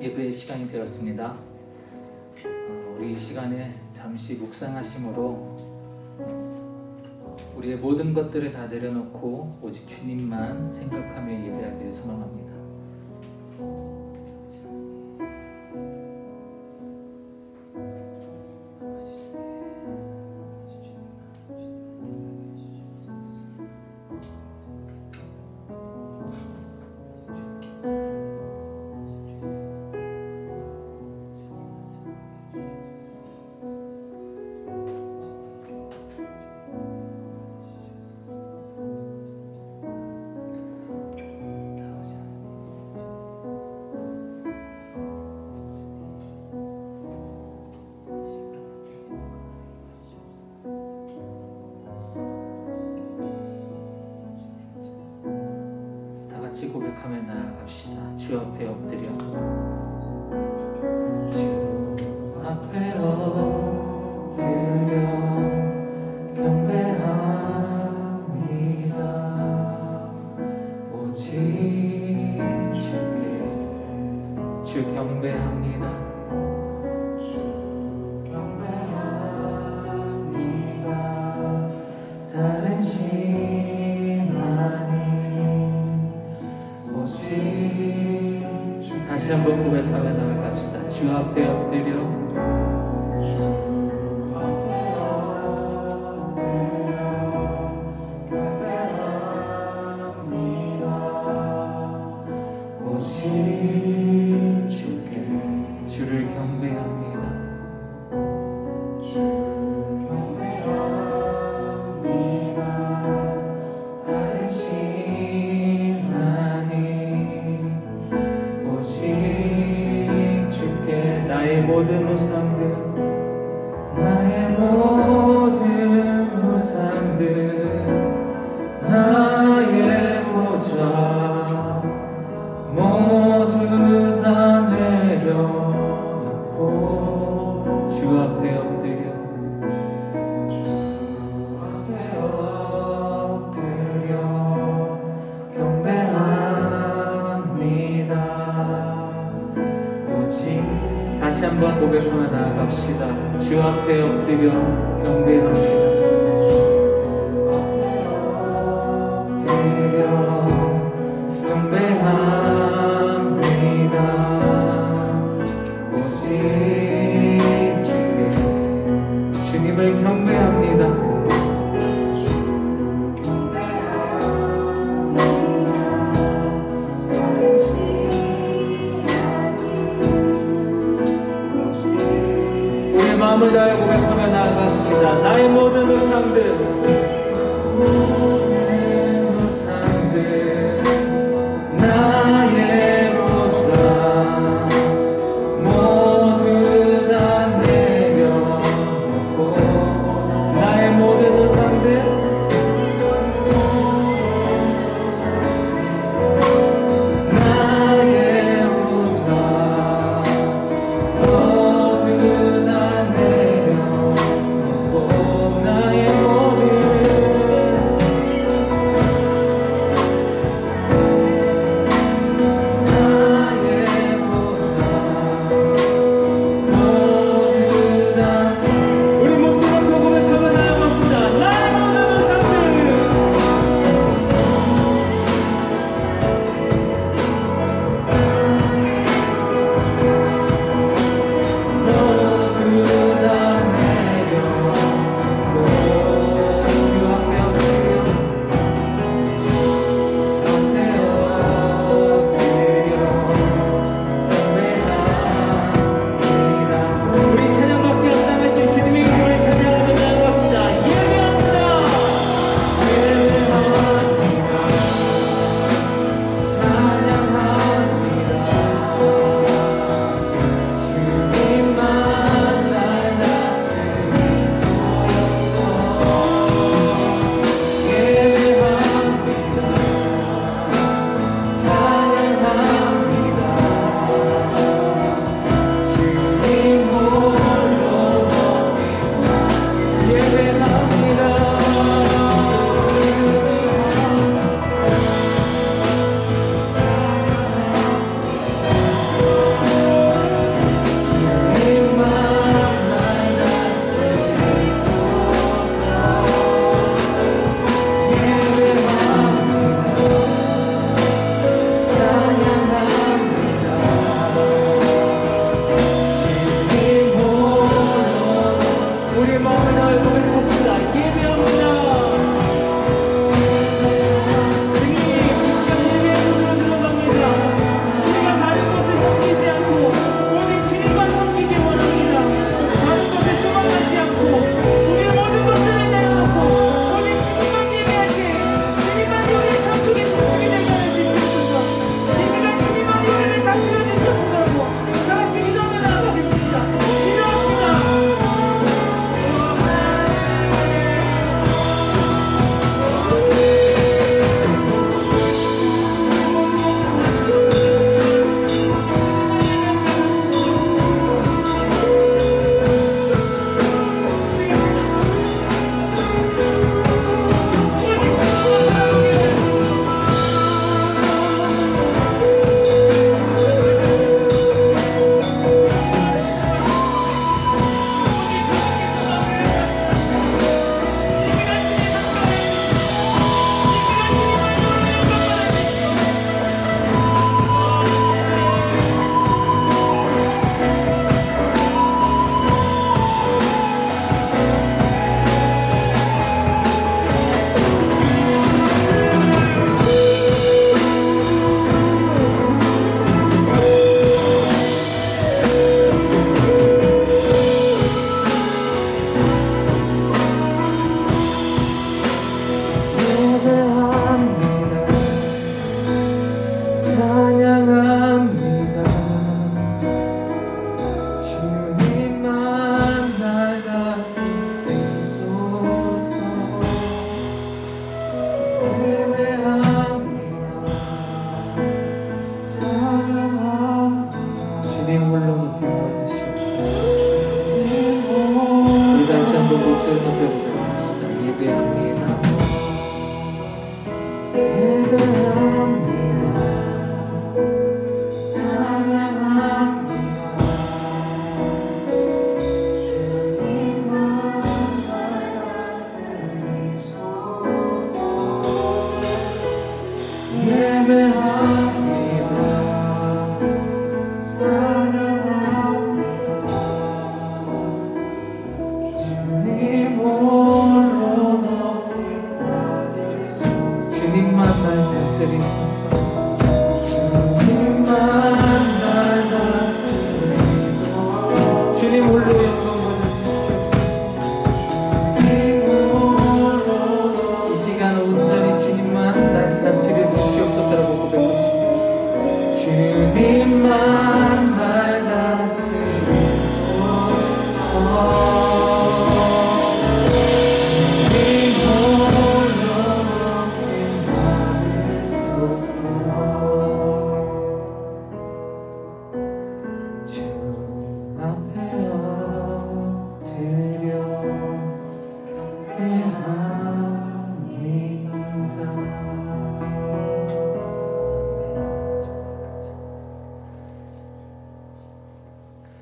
예배의 시간이 되었습니다. 우리 이 시간에 잠시 묵상하심으로 우리의 모든 것들을 다 내려놓고 오직 주님만 생각하며 예배하기를 소망합니다. 같이 고백하며 나아갑시다. 주 앞에 엎드려 주 앞에 엎드려 경배합니다. 오직 주께 주 경배합니다. 주 경배합니다. 다른 다시 한번 고백하며 나아갑시다. 주 앞에 엎드려 주 앞에 엎드려 경배합니다. 오직 주께 주를 경배합니다. 주 경배합니다. 다른 나의 모든 우상들 나의 보좌 모두 다 내려놓고 주 앞에 엎드려 경배합니다. 다시 한번 고백하며 나아갑시다. 주 앞에 엎드려 경배합니다. 오직 주께 주님을 경배합니다. 마음을 다해 고백하며 나아갑시다. 나의 모든 우상들 나의 보좌 모두 다 내려놓고 나의 모든 우상들 우리의 마음을 다해 고백합시다. 예배합니다.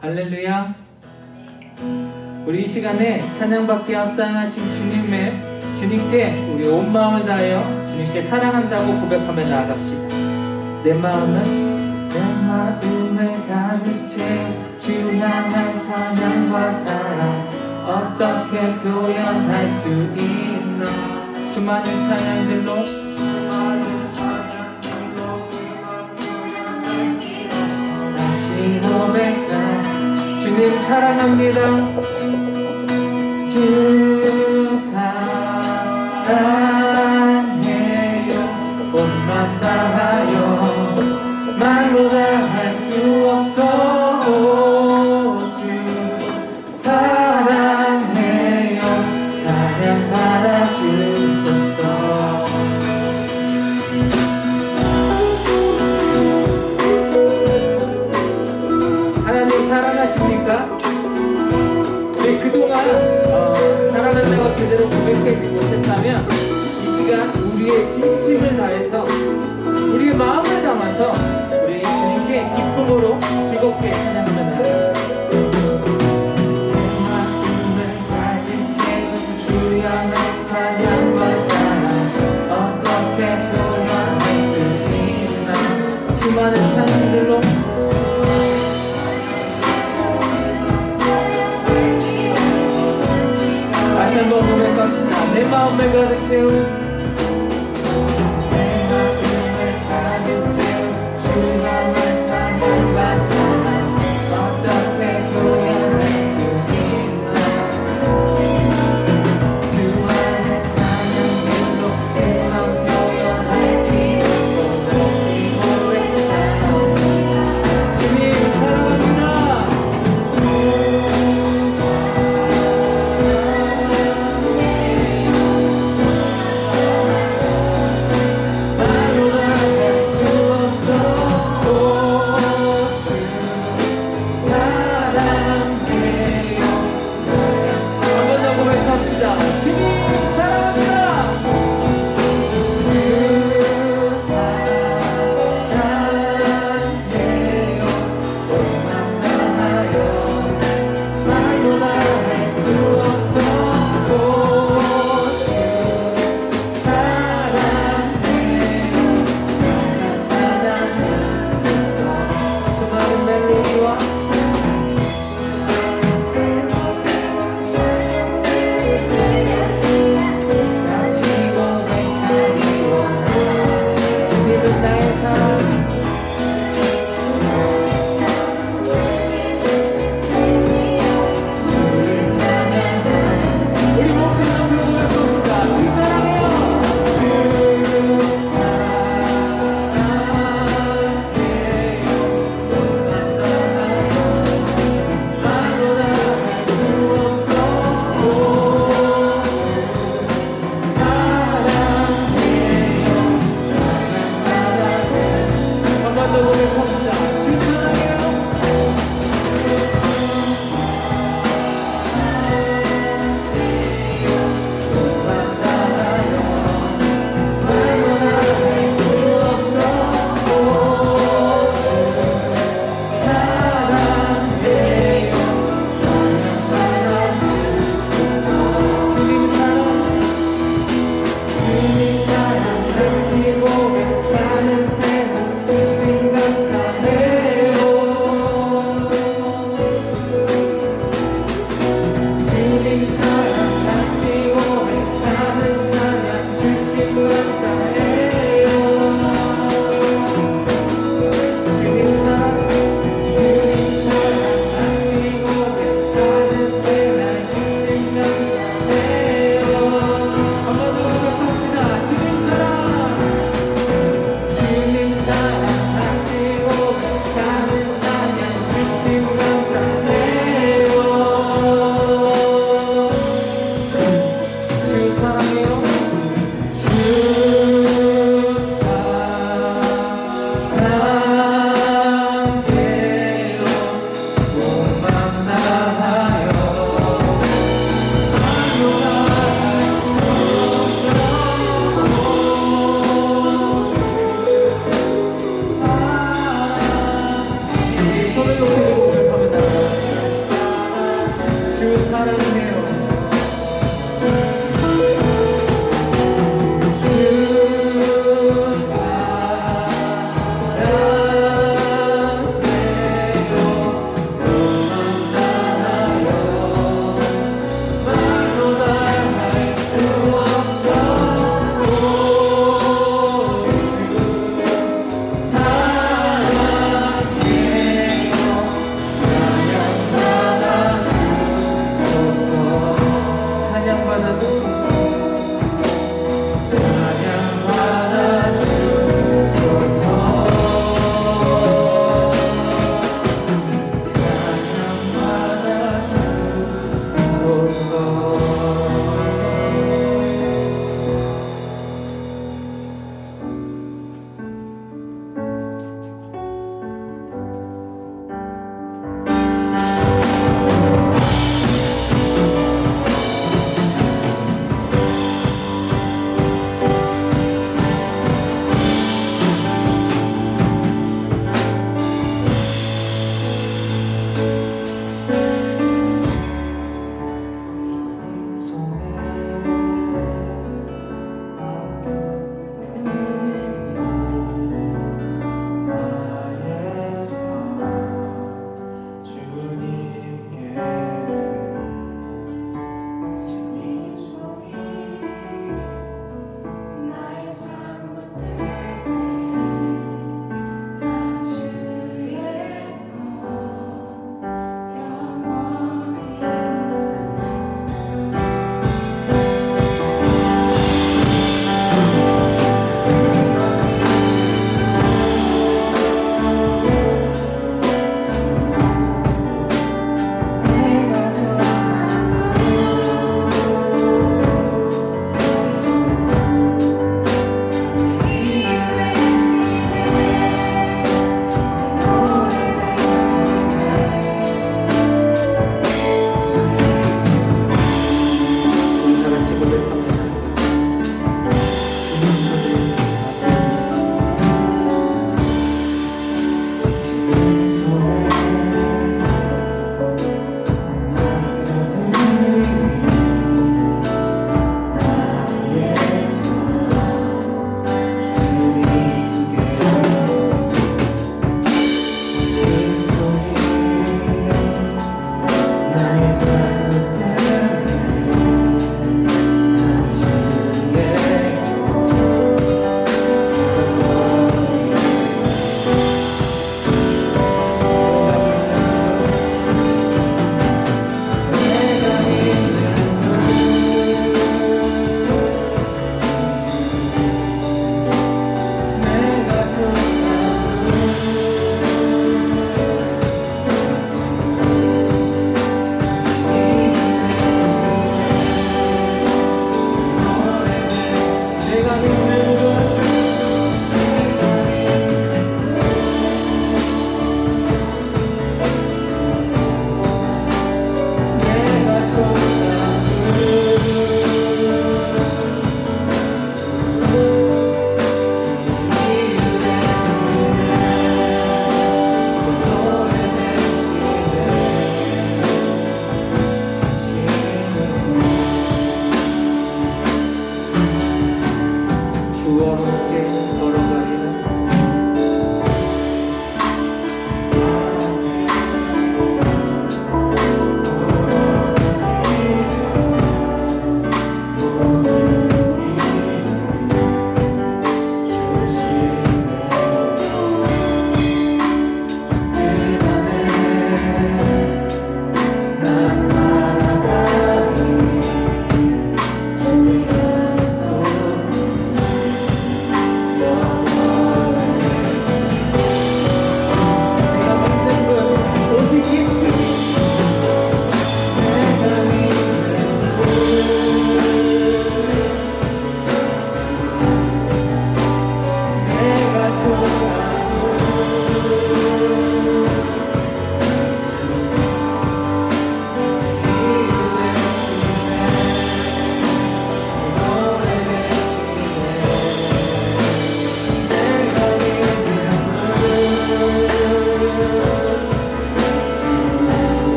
할렐루야. 우리 이 시간에 찬양받기에 합당하신 주님께 우리 온 마음을 다하여 주님께 사랑한다고 고백하며 나아갑시다. 내 마음을 가득 채 주 향한 찬양과 사랑 어떻게 표현할 수 있나. 수많은 찬양들로 다시 고백할 주님 사랑합니다. 주 사랑해요. 온맘 다하여 말로 다 할 수 없어. 주 사랑해요. 찬양 받아주소서. 하나님 사랑하십니까? 우리 그동안 사랑한다고 제대로 고백하지 못했다면 이 시간 우리의 진심을 다해서 우리의 마음을 담아서 우리 주님께 기쁨으로 즐겁게 찬양하며 나아갑시다. 마음을 가득 채운 주 향한 찬양과 사랑 어떻게 표현할 수 있나. 수많은 찬양들로 다시 한번 고백합시다. 내 마음을 가득 채운 주님만 찬양과 사랑 어떻게 표현할 수 있나 수많은 찬양들로 내 맘 표현할 길 없이 고백하옵니다. 주님 사랑합니다. 주님 사랑해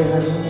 경배하리.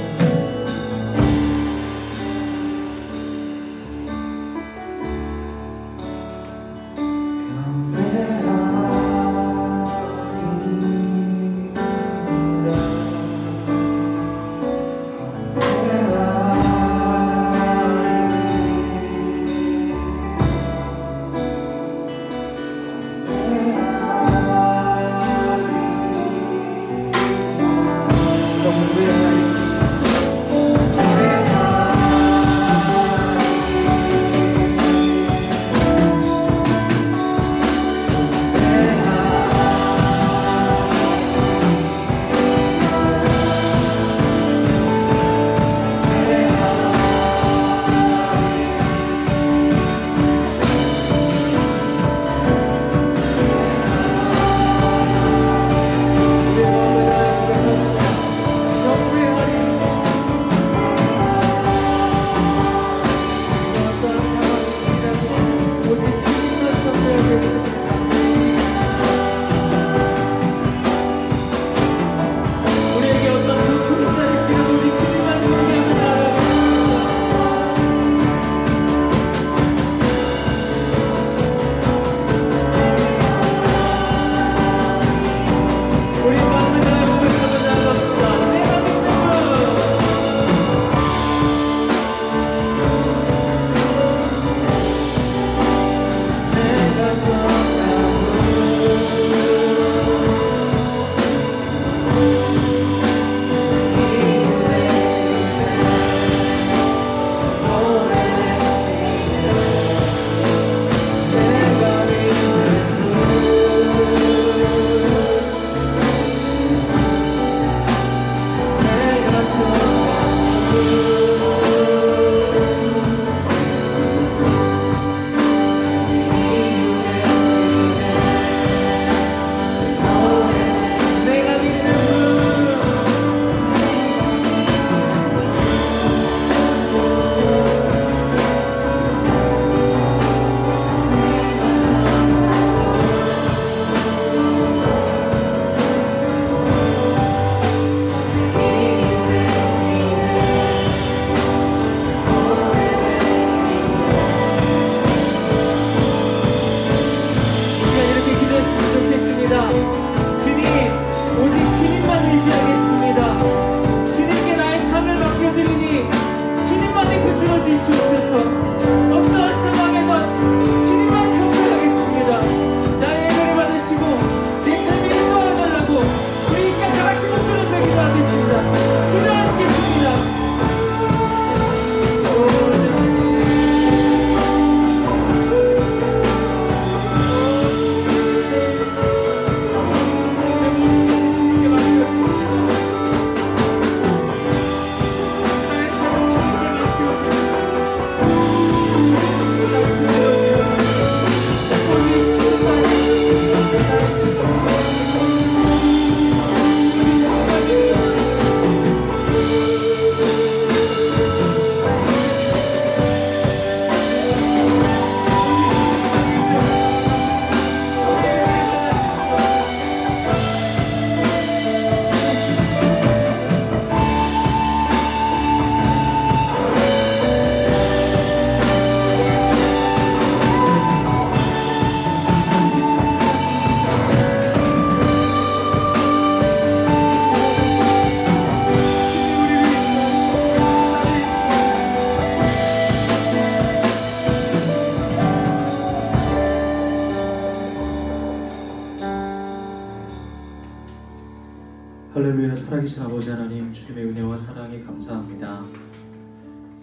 할렐루야. 살아계신 아버지 하나님, 주님의 은혜와 사랑에 감사합니다.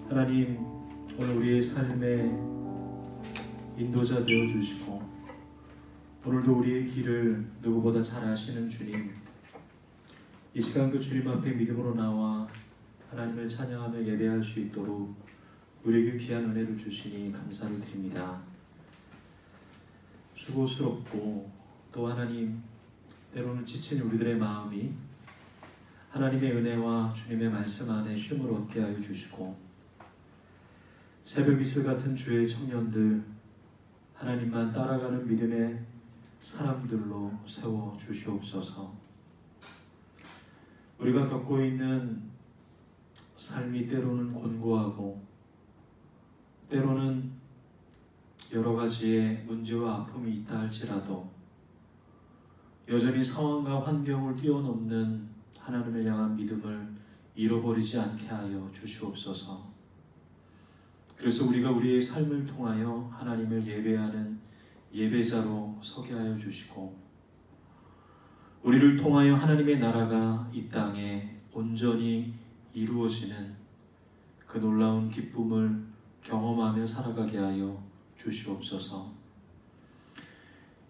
하나님, 오늘 우리의 삶의 인도자 되어주시고 오늘도 우리의 길을 누구보다 잘 아시는 주님, 이 시간 그 주님 앞에 믿음으로 나와 하나님을 찬양하며 예배할 수 있도록 우리에게 귀한 은혜를 주시니 감사를 드립니다. 수고스럽고 또 하나님, 때로는 지친 우리들의 마음이 하나님의 은혜와 주님의 말씀 안에 쉼을 얻게 하여 주시고, 새벽 이슬 같은 주의 청년들, 하나님만 따라가는 믿음의 사람들로 세워 주시옵소서. 우리가 겪고 있는 삶이 때로는 곤고하고 때로는 여러 가지의 문제와 아픔이 있다 할지라도 여전히 상황과 환경을 뛰어넘는 하나님을 향한 믿음을 잃어버리지 않게 하여 주시옵소서. 그래서 우리가 우리의 삶을 통하여 하나님을 예배하는 예배자로 서게 하여 주시고 우리를 통하여 하나님의 나라가 이 땅에 온전히 이루어지는 그 놀라운 기쁨을 경험하며 살아가게 하여 주시옵소서.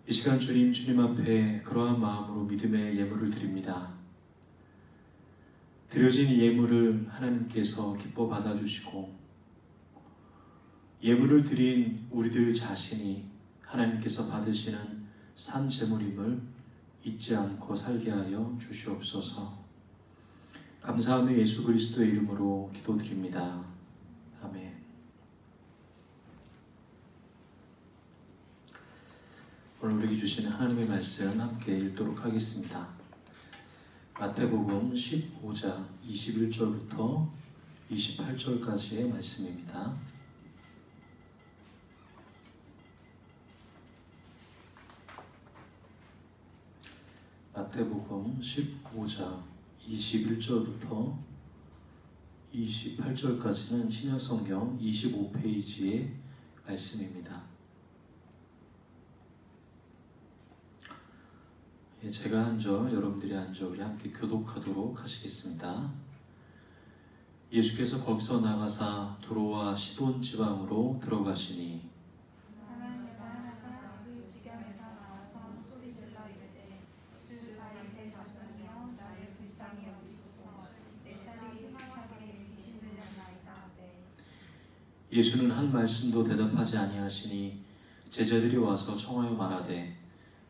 이 시간 주님 앞에 그러한 마음으로 믿음의 예물을 드립니다. 드려진 예물을 하나님께서 기뻐 받아주시고 예물을 드린 우리들 자신이 하나님께서 받으시는 산 제물임을 잊지 않고 살게 하여 주시옵소서. 감사하며 예수 그리스도의 이름으로 기도드립니다. 아멘. 오늘 우리에게 주시는 하나님의 말씀 함께 읽도록 하겠습니다. 마태복음 15장 21절부터 28절까지의 말씀입니다. 마태복음 15장 21절부터 28절까지는 신약성경 25페이지의 말씀입니다. 제가 한 절, 여러분들이 한 절, 우리 함께 교독하도록 하시겠습니다. 예수께서 거기서 나가사 도로와 시돈 지방으로 들어가시니 예수는 한 말씀도 대답하지 아니하시니 제자들이 와서 청하여 말하되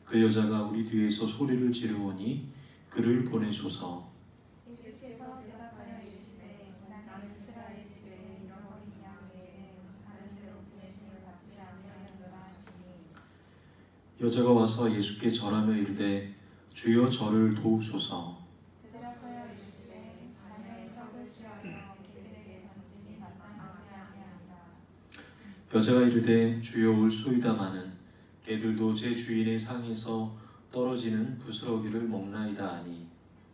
그 여자가 우리 뒤에서 소리를 지르오니 그를 보내소서. 예수께서 대답하여 이르시되 나는 이스라엘 집에 잃어버린 양 외에는 다른 데로 보내심을 받지 아니하였노라 하시니 여자가 와서 예수께 절하며 이르되 주여 저를 도우소서. 대답하여 이르시되 자녀의 떡을 취하여 개들에게 던지니 마땅하지 아니하니라. 여자가 이르되 주여 올소이다마는 개들도 제 주인의 상에서 떨어지는 부스러기를 먹나이다 하니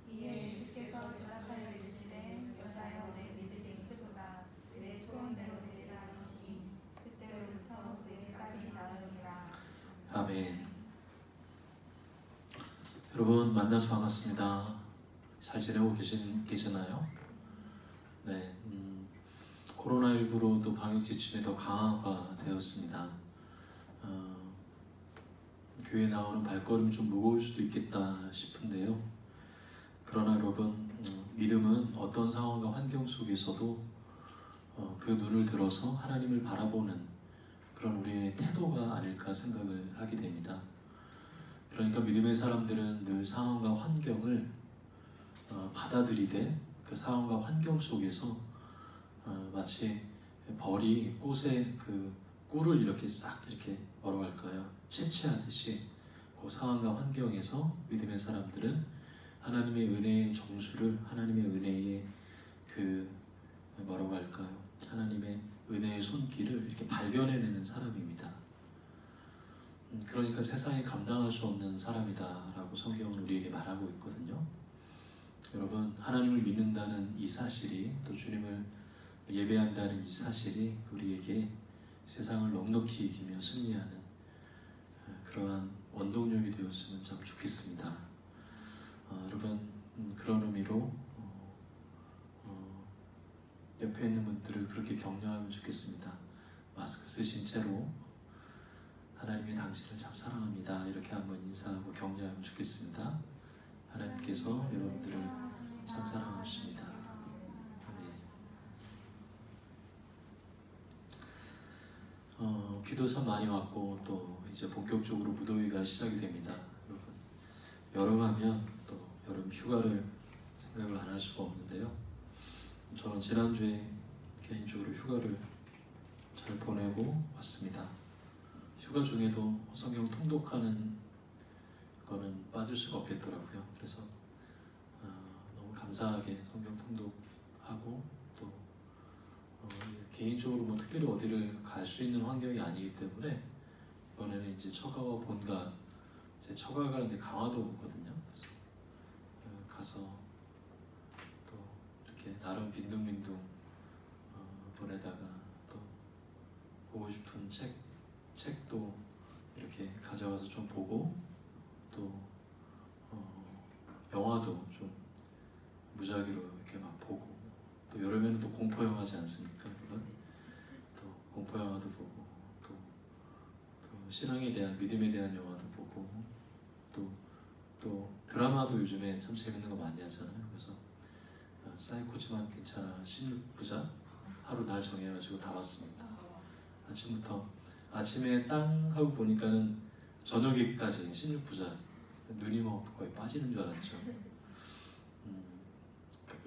이에 예수께서 대답하여 이르시되 여자여 내 믿음이 크도다 내 소원대로 되리라 하시니 그때로부터 그의 딸이 나으니라. 아멘. 여러분 만나서 반갑습니다. 잘 지내고 계시나요? 네, 코로나19로 또 방역 지침이 더 강화가 되었습니다. 교회에 나오는 발걸음이 좀 무거울 수도 있겠다 싶은데요. 그러나 여러분, 믿음은 어떤 상황과 환경 속에서도 그 눈을 들어서 하나님을 바라보는 그런 우리의 태도가 아닐까 생각을 하게 됩니다. 그러니까 믿음의 사람들은 늘 상황과 환경을 받아들이되 그 상황과 환경 속에서 마치 벌이 꽃에 그 꿀을 이렇게 싹 이렇게 뭐라고 할까요? 채취하듯이 그 상황과 환경에서 믿음의 사람들은 하나님의 은혜의 정수를 하나님의 은혜의 그 뭐라고 할까요? 하나님의 은혜의 손길을 이렇게 발견해내는 사람입니다. 그러니까 세상에 감당할 수 없는 사람이다라고 성경은 우리에게 말하고 있거든요. 여러분 하나님을 믿는다는 이 사실이 또 주님을 예배한다는 이 사실이 우리에게 세상을 넉넉히 이기며 승리하는 그러한 원동력이 되었으면 참 좋겠습니다. 여러분 그런 의미로 옆에 있는 분들을 그렇게 격려하면 좋겠습니다. 마스크 쓰신 채로 하나님이 당신을 참 사랑합니다. 이렇게 한번 인사하고 격려하면 좋겠습니다. 하나님께서 여러분들을 참 사랑하십니다. 비도 참 많이 왔고 또 이제 본격적으로 무더위가 시작이 됩니다. 여러분 여름하면 또 여름 휴가를 생각을 안 할 수가 없는데요. 저는 지난주에 개인적으로 휴가를 잘 보내고 왔습니다. 휴가 중에도 성경 통독하는 거는 빠질 수가 없겠더라고요. 그래서 너무 감사하게 성경 통독하고 또 개인적으로 뭐 특별히 어디를 갈 수 있는 환경이 아니기 때문에 이번에는 이제 처가와 본가, 제 처가가 이제 강화도거든요. 그래서 가서 또 이렇게 나름 빈둥빈둥 보내다가 또 보고 싶은 책도 이렇게 가져가서 좀 보고 또 영화도 좀 무작위로 이렇게 막 보고 또 여름에는 또 공포 영화지 않습니까? 그건 또 공포 영화도 보고 또 신앙에 대한 믿음에 대한 영화도 보고 또 드라마도 요즘에 참 재밌는 거 많이 하잖아요. 그래서 사이코지만 괜찮아 16부작 하루 날 정해가지고 다 봤습니다. 아침에 땅 하고 보니까는 저녁에까지 16부작 눈이 뭐 거의 빠지는 줄 알았죠.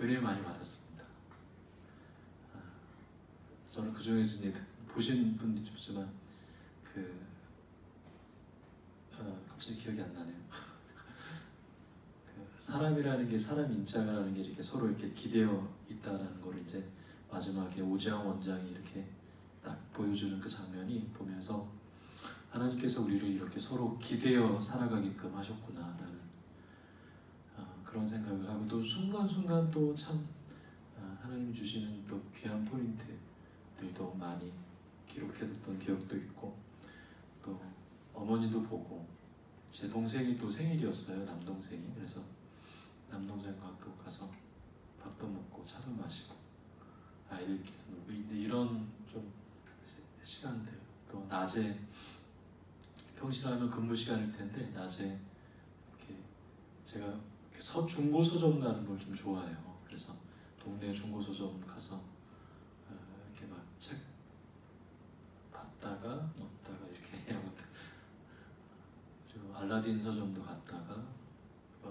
은혜 많이 받았습니다. 저는 그 중에서 이제 보신 분도 있지만 갑자기 기억이 안 나네요. 사람이라는 게 사람 인자라는 게 이렇게 서로 이렇게 기대어 있다라는 걸 이제 마지막에 오재영 원장이 이렇게 딱 보여주는 그 장면이 보면서 하나님께서 우리를 이렇게 서로 기대어 살아가게끔 하셨구나라는 그런 생각을 하고 또 순간순간 또 참 하나님 주시는 또 귀한 포인트들도 많이 기록해뒀던 기억도 있고 또 어머니도 보고 제 동생이 또 생일이었어요. 남동생이. 그래서 남동생과 또 가서 밥도 먹고 차도 마시고 아이들끼리도 놀고 이런 좀 시간들 또 낮에 평시라면 근무 시간일 텐데 낮에 이렇게 제가 이렇게 중고 서점 가는 걸 좀 좋아해요. 그래서 동네 중고 서점 가서 이렇게 막 책 봤다가 넣었다가 이렇게 이런 것들 그리고 알라딘 서점도 갔다가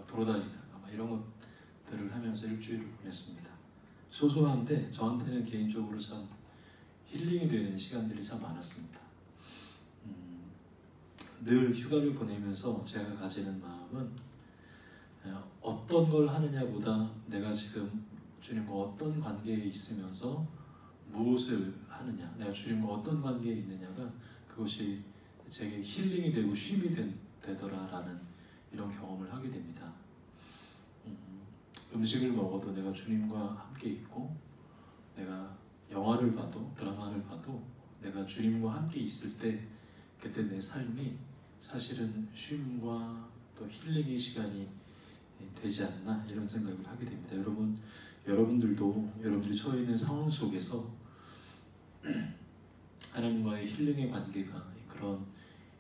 돌아다니다가 막 이런 것들을 하면서 일주일을 보냈습니다. 소소한데 저한테는 개인적으로 참 힐링이 되는 시간들이 참 많았습니다. 늘 휴가를 보내면서 제가 가지는 마음은 어떤 걸 하느냐보다 내가 지금 주님과 어떤 관계에 있으면서 무엇을 하느냐, 내가 주님과 어떤 관계에 있느냐가 그것이 제게 힐링이 되고 쉼이 되더라라는 이런 경험을 하게 됩니다. 음식을 먹어도 내가 주님과 함께 있고 내가 영화를 봐도 드라마를 봐도 내가 주님과 함께 있을 때 그때 내 삶이 사실은 쉼과 또 힐링의 시간이 되지 않나 이런 생각을 하게 됩니다. 여러분들도 여러분들이 처해 있는 상황 속에서 하나님과의 힐링의 관계가 그런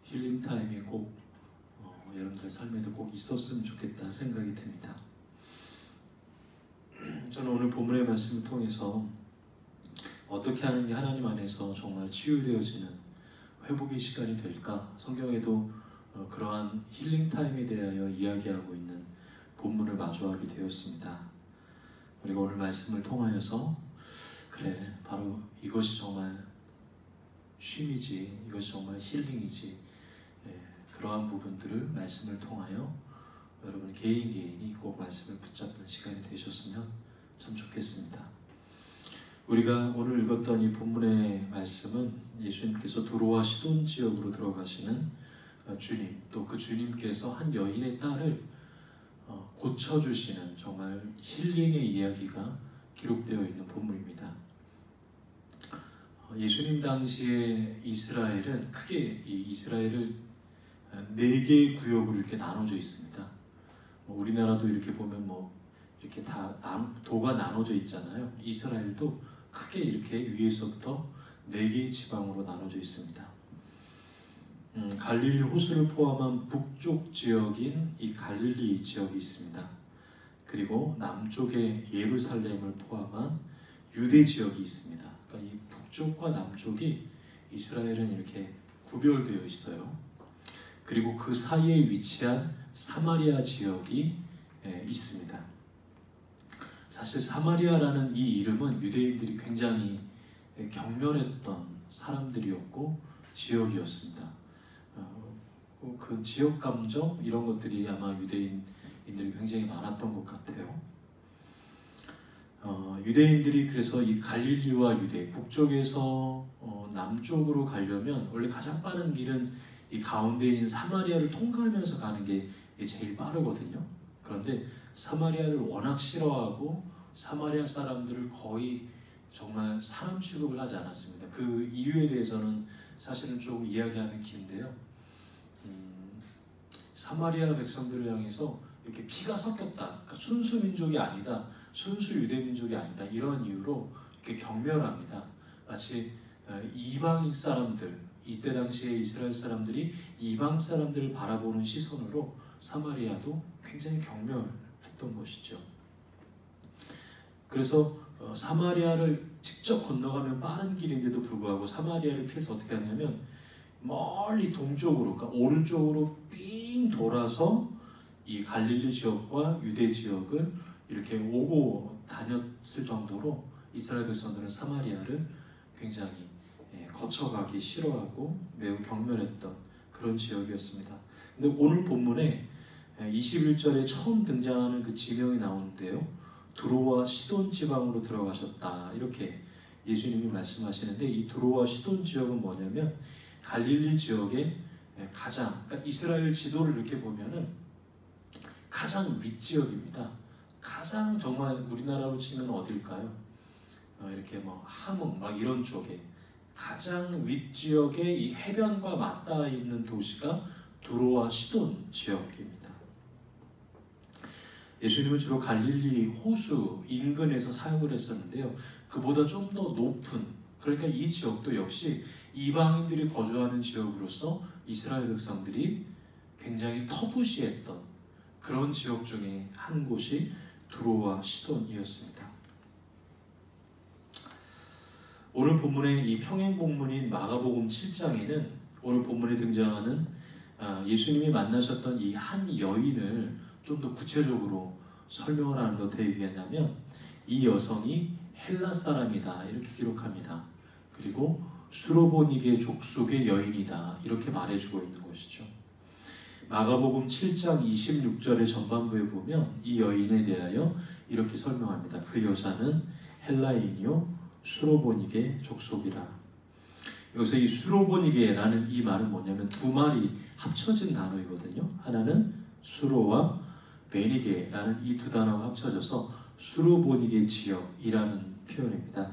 힐링 타임이 꼭 여러분들 삶에도 꼭 있었으면 좋겠다 생각이 듭니다. 저는 오늘 본문의 말씀을 통해서 어떻게 하는 게 하나님 안에서 정말 치유되어지는 회복의 시간이 될까? 성경에도 그러한 힐링 타임에 대하여 이야기하고 있는 본문을 마주하게 되었습니다. 우리가 오늘 말씀을 통하여서 그래, 바로 이것이 정말 쉼이지, 이것이 정말 힐링이지, 그러한 부분들을 말씀을 통하여 여러분 개인이 꼭 말씀을 붙잡는 시간이 되셨으면 참 좋겠습니다. 우리가 오늘 읽었던 이 본문의 말씀은 예수님께서 두로와 시돈 지역으로 들어가시는 주님, 또 그 주님께서 한 여인의 딸을 고쳐주시는 정말 힐링의 이야기가 기록되어 있는 본문입니다. 예수님 당시에 이스라엘은 크게 이 이스라엘을 4개의 구역으로 이렇게 나눠져 있습니다. 우리나라도 이렇게 보면 이렇게 다 도가 나눠져 있잖아요. 이스라엘도 크게 이렇게 위에서부터 4개의 지방으로 나눠져 있습니다. 갈릴리 호수를 포함한 북쪽 지역인 이 갈릴리 지역이 있습니다. 그리고 남쪽에 예루살렘을 포함한 유대 지역이 있습니다. 그러니까 이 북쪽과 남쪽이 이스라엘은 이렇게 구별되어 있어요. 그리고 그 사이에 위치한 사마리아 지역이 있습니다. 사실 사마리아라는 이 이름은 유대인들이 굉장히 경멸했던 사람들이었고 지역이었습니다. 그 지역 감정 이런 것들이 아마 유대인들이 굉장히 많았던 것 같아요. 유대인들이 그래서 이 갈릴리와 유대 북쪽에서 남쪽으로 가려면 원래 가장 빠른 길은 이 가운데인 사마리아를 통과하면서 가는 게 제일 빠르거든요. 그런데 사마리아를 워낙 싫어하고 사마리아 사람들을 거의 정말 사람 취급을 하지 않았습니다. 그 이유에 대해서는 사실은 조금 이야기하면 긴데요. 사마리아 백성들을 향해서 이렇게 피가 섞였다, 그러니까 순수 민족이 아니다, 순수 유대 민족이 아니다, 이런 이유로 이렇게 경멸합니다. 마치 이방인 사람들, 이때 당시에 이스라엘 사람들이 이방 사람들을 바라보는 시선으로 사마리아도 굉장히 경멸했던 것이죠. 그래서 사마리아를 직접 건너가면 빠른 길인데도 불구하고 사마리아를 피해서 어떻게 하냐면 멀리 동쪽으로, 그러니까 오른쪽으로 삥 돌아서 이 갈릴리 지역과 유대 지역을 이렇게 오고 다녔을 정도로 이스라엘 백성들은 사마리아를 굉장히 거쳐가기 싫어하고 매우 경멸했던 그런 지역이었습니다. 근데 오늘 본문에 21절에 처음 등장하는 그 지명이 나오는데요, 두로와 시돈 지방으로 들어가셨다, 이렇게 예수님이 말씀하시는데, 이 두로와 시돈 지역은 뭐냐면 갈릴리 지역의 가장, 그러니까 이스라엘 지도를 이렇게 보면은 가장 윗지역입니다. 가장 정말 우리나라로 치면 어딜까요? 이렇게 뭐 함흥 막 이런 쪽에 가장 윗지역에 이 해변과 맞닿아 있는 도시가 두로와 시돈 지역입니다. 예수님은 주로 갈릴리 호수 인근에서 사역을 했었는데요, 그보다 좀 더 높은, 그러니까 이 지역도 역시 이방인들이 거주하는 지역으로서 이스라엘 백성들이 굉장히 터부시했던 그런 지역 중에 한 곳이 두로와 시돈이었습니다. 오늘 본문의 이 평행본문인 마가복음 7장에는 오늘 본문에 등장하는 예수님이 만나셨던 이 한 여인을 좀 더 구체적으로 설명을 하는 데 어떻게 얘기하냐면, 이 여성이 헬라 사람이다, 이렇게 기록합니다. 그리고 수로보니게 족속의 여인이다, 이렇게 말해주고 있는 것이죠. 마가복음 7장 26절의 전반부에 보면 이 여인에 대하여 이렇게 설명합니다. 그 여자는 헬라인이요 수로보니게 족속이라. 여기서 이 수로보니게라는 이 말은 뭐냐면 두 말이 합쳐진 단어이거든요. 하나는 수로와 베니게라는 이 두 단어가 합쳐져서 수로보니게 지역이라는 표현입니다.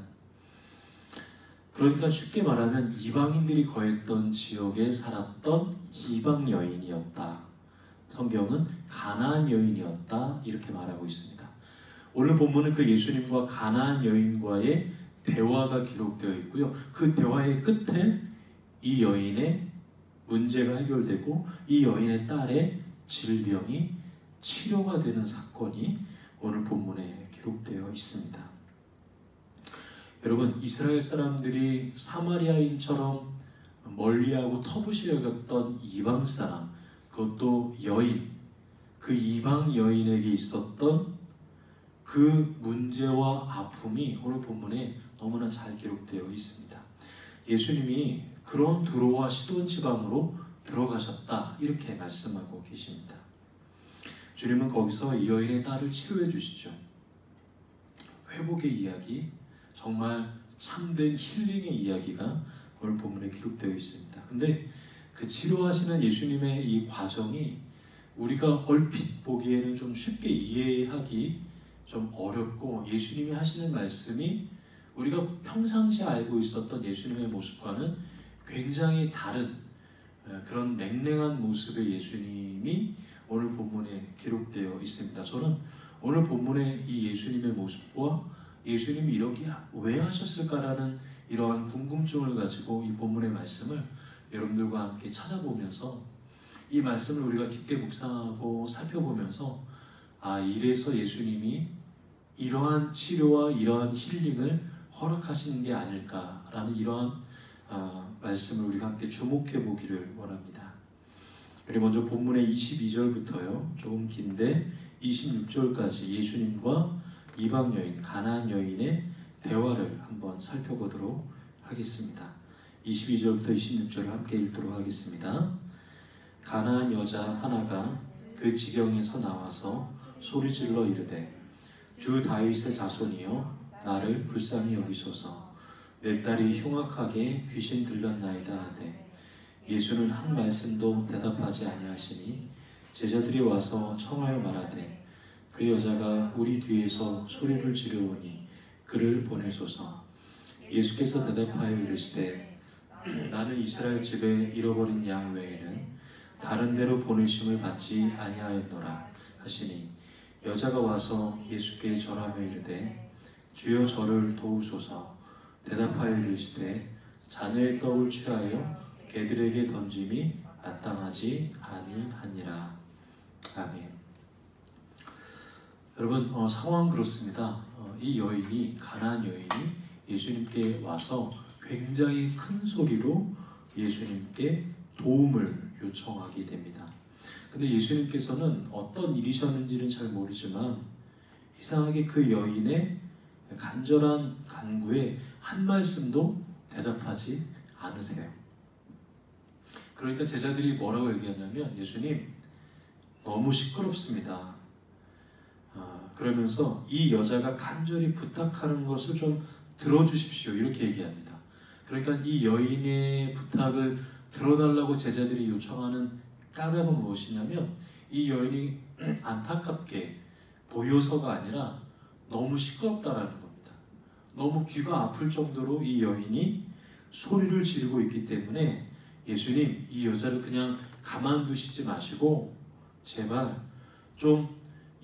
그러니까 쉽게 말하면 이방인들이 거했던 지역에 살았던 이방 여인이었다. 성경은 가나안 여인이었다, 이렇게 말하고 있습니다. 오늘 본문은 그 예수님과 가나안 여인과의 대화가 기록되어 있고요, 그 대화의 끝에 이 여인의 문제가 해결되고 이 여인의 딸의 질병이 치료가 되는 사건이 오늘 본문에 기록되어 있습니다. 여러분, 이스라엘 사람들이 사마리아인처럼 멀리하고 터부시 여겼던 이방 사람, 그것도 여인, 그 이방 여인에게 있었던 그 문제와 아픔이 오늘 본문에 너무나 잘 기록되어 있습니다. 예수님이 그런 두로와 시돈 지방으로 들어가셨다, 이렇게 말씀하고 계십니다. 주님은 거기서 이 여인의 딸을 치료해 주시죠. 회복의 이야기, 정말 참된 힐링의 이야기가 오늘 본문에 기록되어 있습니다. 근데 그 치료하시는 예수님의 이 과정이 우리가 얼핏 보기에는 좀 쉽게 이해하기 좀 어렵고, 예수님이 하시는 말씀이 우리가 평상시에 알고 있었던 예수님의 모습과는 굉장히 다른 그런 냉랭한 모습의 예수님이 오늘 본문에 기록되어 있습니다. 저는 오늘 본문의 이 예수님의 모습과 예수님이 이렇게 왜 하셨을까라는 이러한 궁금증을 가지고 이 본문의 말씀을 여러분들과 함께 찾아보면서 이 말씀을 우리가 깊게 묵상하고 살펴보면서, 이래서 예수님이 이러한 치료와 이러한 힐링을 허락하시는 게 아닐까라는 이러한 말씀을 우리가 함께 주목해 보기를 원합니다. 우리 먼저 본문의 22절부터요, 조금 긴데 26절까지 예수님과 이방 여인, 가나안 여인의 대화를 한번 살펴보도록 하겠습니다. 22절부터 26절을 함께 읽도록 하겠습니다. 가나안 여자 하나가 그 지경에서 나와서 소리질러 이르되 주 다윗의 자손이여 나를 불쌍히 여기소서. 내 딸이 흉악하게 귀신 들렸나이다 하되 예수는 한 말씀도 대답하지 아니하시니 제자들이 와서 청하여 말하되 그 여자가 우리 뒤에서 소리를 지르오니 그를 보내소서. 예수께서 대답하여 이르시되 나는 이스라엘 집에 잃어버린 양 외에는 다른 데로 보내심을 받지 아니하였노라 하시니 여자가 와서 예수께 절하며 이르되 주여 저를 도우소서. 대답하여 이르시되 자녀의 떡을 취하여 개들에게 던짐이 마땅하지 아니하니라. 아멘. 여러분, 상황은 그렇습니다. 이 여인이, 가나안 여인이 예수님께 와서 굉장히 큰 소리로 예수님께 도움을 요청하게 됩니다. 근데 예수님께서는 어떤 일이셨는지는 잘 모르지만 이상하게 그 여인의 간절한 간구에 한 말씀도 대답하지 않으세요. 그러니까 제자들이 뭐라고 얘기하냐면 예수님 너무 시끄럽습니다. 그러면서 이 여자가 간절히 부탁하는 것을 좀 들어주십시오 이렇게 얘기합니다. 그러니까 이 여인의 부탁을 들어달라고 제자들이 요청하는 까닭은 무엇이냐면 이 여인이 안타깝게 보여서가 아니라 너무 시끄럽다라는 겁니다. 너무 귀가 아플 정도로 이 여인이 소리를 지르고 있기 때문에 예수님 이 여자를 그냥 가만두시지 마시고 제발 좀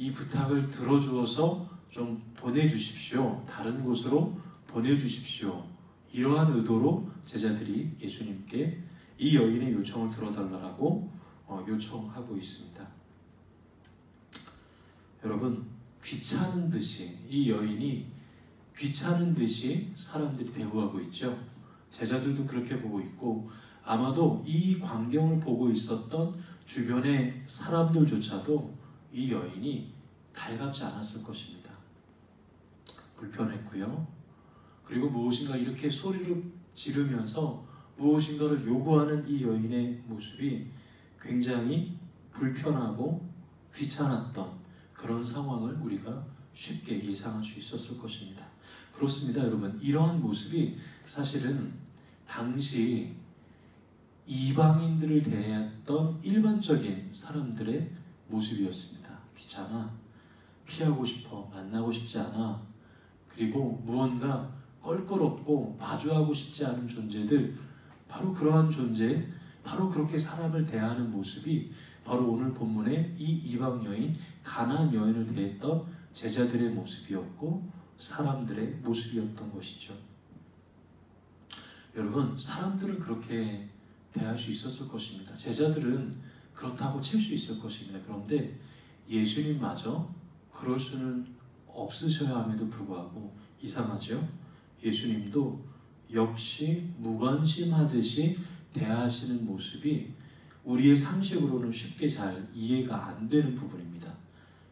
이 부탁을 들어주어서 좀 보내주십시오. 다른 곳으로 보내주십시오. 이러한 의도로 제자들이 예수님께 이 여인의 요청을 들어달라고 요청하고 있습니다. 여러분, 귀찮은 듯이 이 여인이 귀찮은 듯이 사람들이 대우하고 있죠. 제자들도 그렇게 보고 있고 아마도 이 광경을 보고 있었던 주변의 사람들조차도 이 여인이 달갑지 않았을 것입니다. 불편했고요. 그리고 무엇인가 이렇게 소리를 지르면서 무엇인가를 요구하는 이 여인의 모습이 굉장히 불편하고 귀찮았던 그런 상황을 우리가 쉽게 예상할 수 있었을 것입니다. 그렇습니다, 여러분. 이러한 모습이 사실은 당시 이방인들을 대했던 일반적인 사람들의 모습이었습니다. 귀찮아, 피하고 싶어, 만나고 싶지 않아, 그리고 무언가 껄끄럽고 마주하고 싶지 않은 존재들, 바로 그러한 존재, 바로 그렇게 사람을 대하는 모습이 바로 오늘 본문의 이 이방 여인, 가나안 여인을 대했던 제자들의 모습이었고 사람들의 모습이었던 것이죠. 여러분, 사람들은 그렇게 대할 수 있었을 것입니다. 제자들은 그렇다고 칠 수 있을 것입니다. 그런데 예수님마저 그럴 수는 없으셔야 함에도 불구하고 이상하죠? 예수님도 역시 무관심하듯이 대하시는 모습이 우리의 상식으로는 쉽게 잘 이해가 안 되는 부분입니다.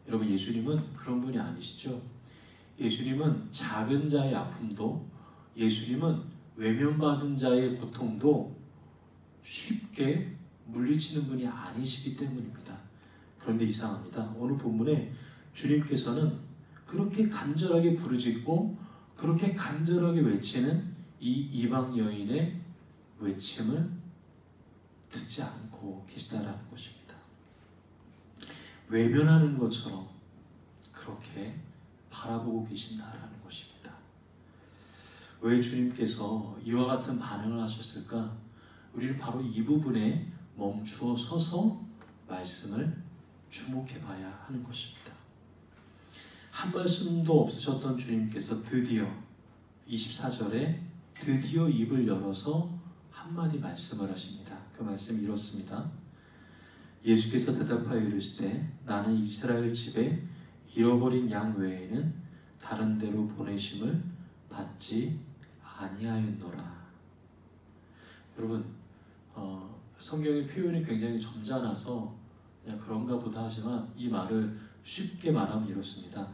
여러분, 예수님은 그런 분이 아니시죠? 예수님은 작은 자의 아픔도, 예수님은 외면받은 자의 고통도 쉽게 물리치는 분이 아니시기 때문입니다. 그런데 이상합니다. 오늘 본문에 주님께서는 그렇게 간절하게 부르짖고 그렇게 간절하게 외치는 이 이방 여인의 외침을 듣지 않고 계시다라는 것입니다. 외면하는 것처럼 그렇게 바라보고 계신다라는 것입니다. 왜 주님께서 이와 같은 반응을 하셨을까? 우리는 바로 이 부분에 멈추어 서서 말씀을 주목해 봐야 하는 것입니다. 한 말씀도 없으셨던 주님께서 드디어 24절에 드디어 입을 열어서 한마디 말씀을 하십니다. 그 말씀이 이렇습니다. 예수께서 대답하여 이르시되 나는 이스라엘 집에 잃어버린 양 외에는 다른 데로 보내심을 받지 아니하였노라. 여러분, 성경의 표현이 굉장히 점잖아서 그냥 그런가 보다 하지만 이 말을 쉽게 말하면 이렇습니다.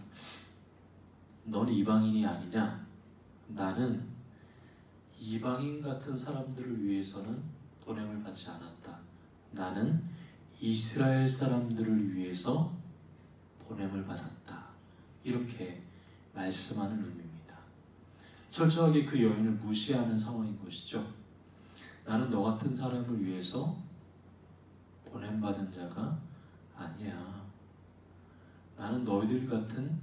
너는 이방인이 아니냐? 나는 이방인 같은 사람들을 위해서는 보냄을 받지 않았다. 나는 이스라엘 사람들을 위해서 보냄을 받았다. 이렇게 말씀하는 의미입니다. 철저하게 그 여인을 무시하는 상황인 것이죠. 나는 너 같은 사람을 위해서 보냄받은 자가 아니야. 나는 너희들 같은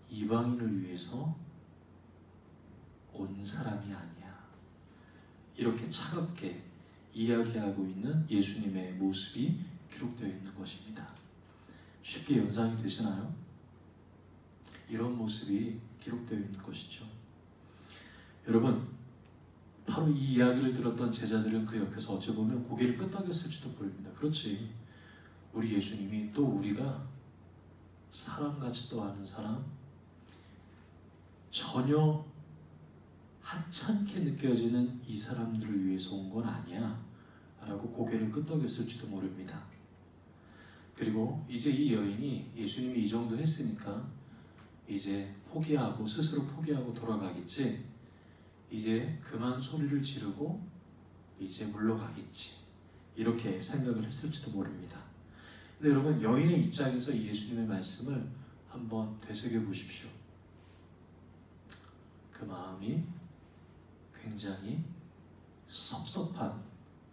이방인을 위해서 온 사람이 아니야. 이렇게 차갑게 이야기하고 있는 예수님의 모습이 기록되어 있는 것입니다. 쉽게 연상이 되시나요? 이런 모습이 기록되어 있는 것이죠. 여러분, 바로 이 이야기를 들었던 제자들은 그 옆에서 어찌 보면 고개를 끄덕였을지도 모릅니다. 그렇지, 우리 예수님이 또 우리가 사람 같지도 않은 사람, 전혀 하찮게 느껴지는 이 사람들을 위해서 온 건 아니야 라고 고개를 끄덕였을지도 모릅니다. 그리고 이제 이 여인이 예수님이 이 정도 했으니까 이제 포기하고, 스스로 포기하고 돌아가겠지, 이제 그만 소리를 지르고 이제 물러가겠지, 이렇게 생각을 했을지도 모릅니다. 근데 여러분, 여인의 입장에서 이 예수님의 말씀을 한번 되새겨 보십시오. 그 마음이 굉장히 섭섭한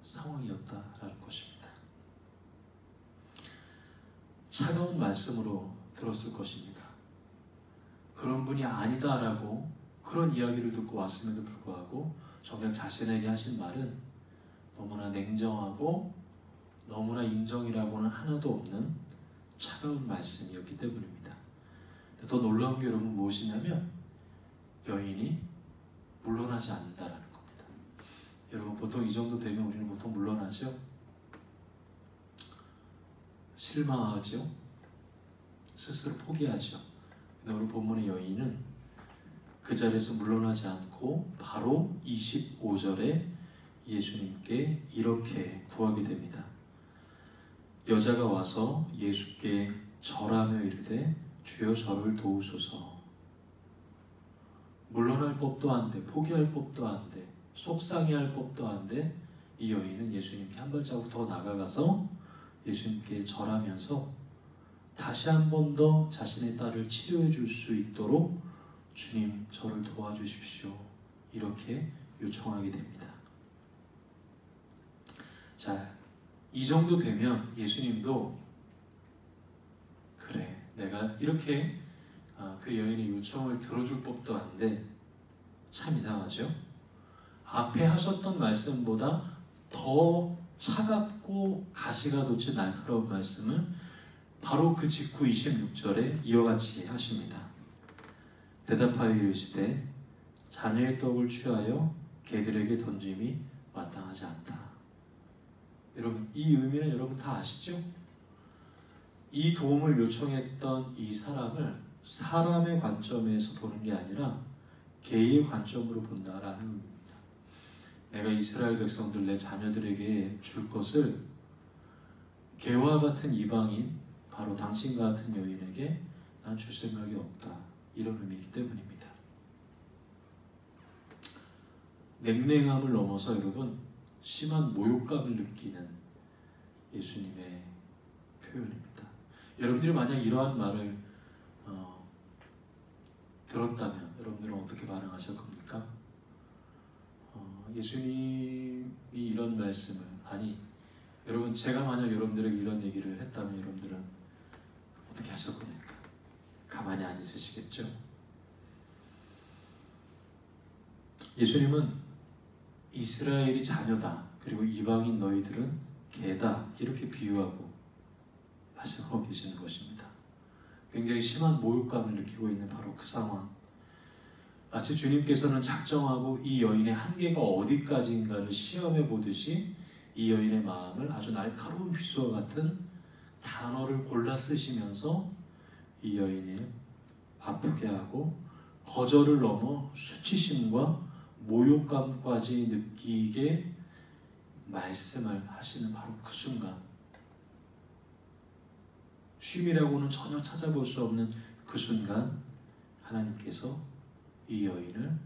상황이었다라는 것입니다. 차가운 말씀으로 들었을 것입니다. 그런 분이 아니다라고 그런 이야기를 듣고 왔음에도 불구하고 정작 자신에게 하신 말은 너무나 냉정하고 너무나 인정이라고는 하나도 없는 차가운 말씀이었기 때문입니다. 더 놀라운 게 여러분 무엇이냐면 여인이 물러나지 않는다라는 겁니다. 여러분, 보통 이 정도 되면 우리는 보통 물러나죠? 실망하죠? 스스로 포기하죠. 근데 오늘 본문의 여인은 그 자리에서 물러나지 않고 바로 25절에 예수님께 이렇게 구하게 됩니다. 여자가 와서 예수께 절하며 이르되 주여 저를 도우소서. 물러날 법도 안 돼, 포기할 법도 안 돼, 속상해할 법도 안 돼. 이 여인은 예수님께 한 발자국 더 나가가서 예수님께 절하면서 다시 한 번 더 자신의 딸을 치료해 줄 수 있도록 주님 저를 도와주십시오, 이렇게 요청하게 됩니다. 자, 이 정도 되면 예수님도 그래, 내가 이렇게 그 여인의 요청을 들어줄 법도 한데, 참 이상하죠? 앞에 하셨던 말씀보다 더 차갑고 가시가 돋친 날카로운 말씀을 바로 그 직후 26절에 이와 같이 하십니다. 대답하여 이르시되 자녀의 떡을 취하여 개들에게 던짐이 마땅하지 않다. 여러분, 이 의미는 여러분 다 아시죠? 이 도움을 요청했던 이 사람을 사람의 관점에서 보는 게 아니라 개의 관점으로 본다라는 의미입니다. 내가 이스라엘 백성들, 내 자녀들에게 줄 것을 개와 같은 이방인, 바로 당신과 같은 여인에게 난 줄 생각이 없다, 이런 의미이기 때문입니다. 냉랭함을 넘어서 여러분 심한 모욕감을 느끼는 예수님의 표현입니다. 여러분들이 만약 이러한 말을 들었다면 여러분들은 어떻게 반응하실 겁니까? 예수님이 이런 말씀을, 아니 여러분, 제가 만약 여러분들에게 이런 얘기를 했다면 여러분들은 어떻게 하실 겁니까? 가만히 안 있으시겠죠? 예수님은 이스라엘이 자녀다, 그리고 이방인 너희들은 개다, 이렇게 비유하고 말씀하고 계시는 것입니다. 굉장히 심한 모욕감을 느끼고 있는 바로 그 상황, 마치 주님께서는 작정하고 이 여인의 한계가 어디까지인가를 시험해 보듯이 이 여인의 마음을 아주 날카로운 휘수와 같은 단어를 골라 쓰시면서 이 여인을 아프게 하고 거절을 넘어 수치심과 모욕감까지 느끼게 말씀을 하시는 바로 그 순간, 쉼이라고는 전혀 찾아볼 수 없는 그 순간 하나님께서 이 여인을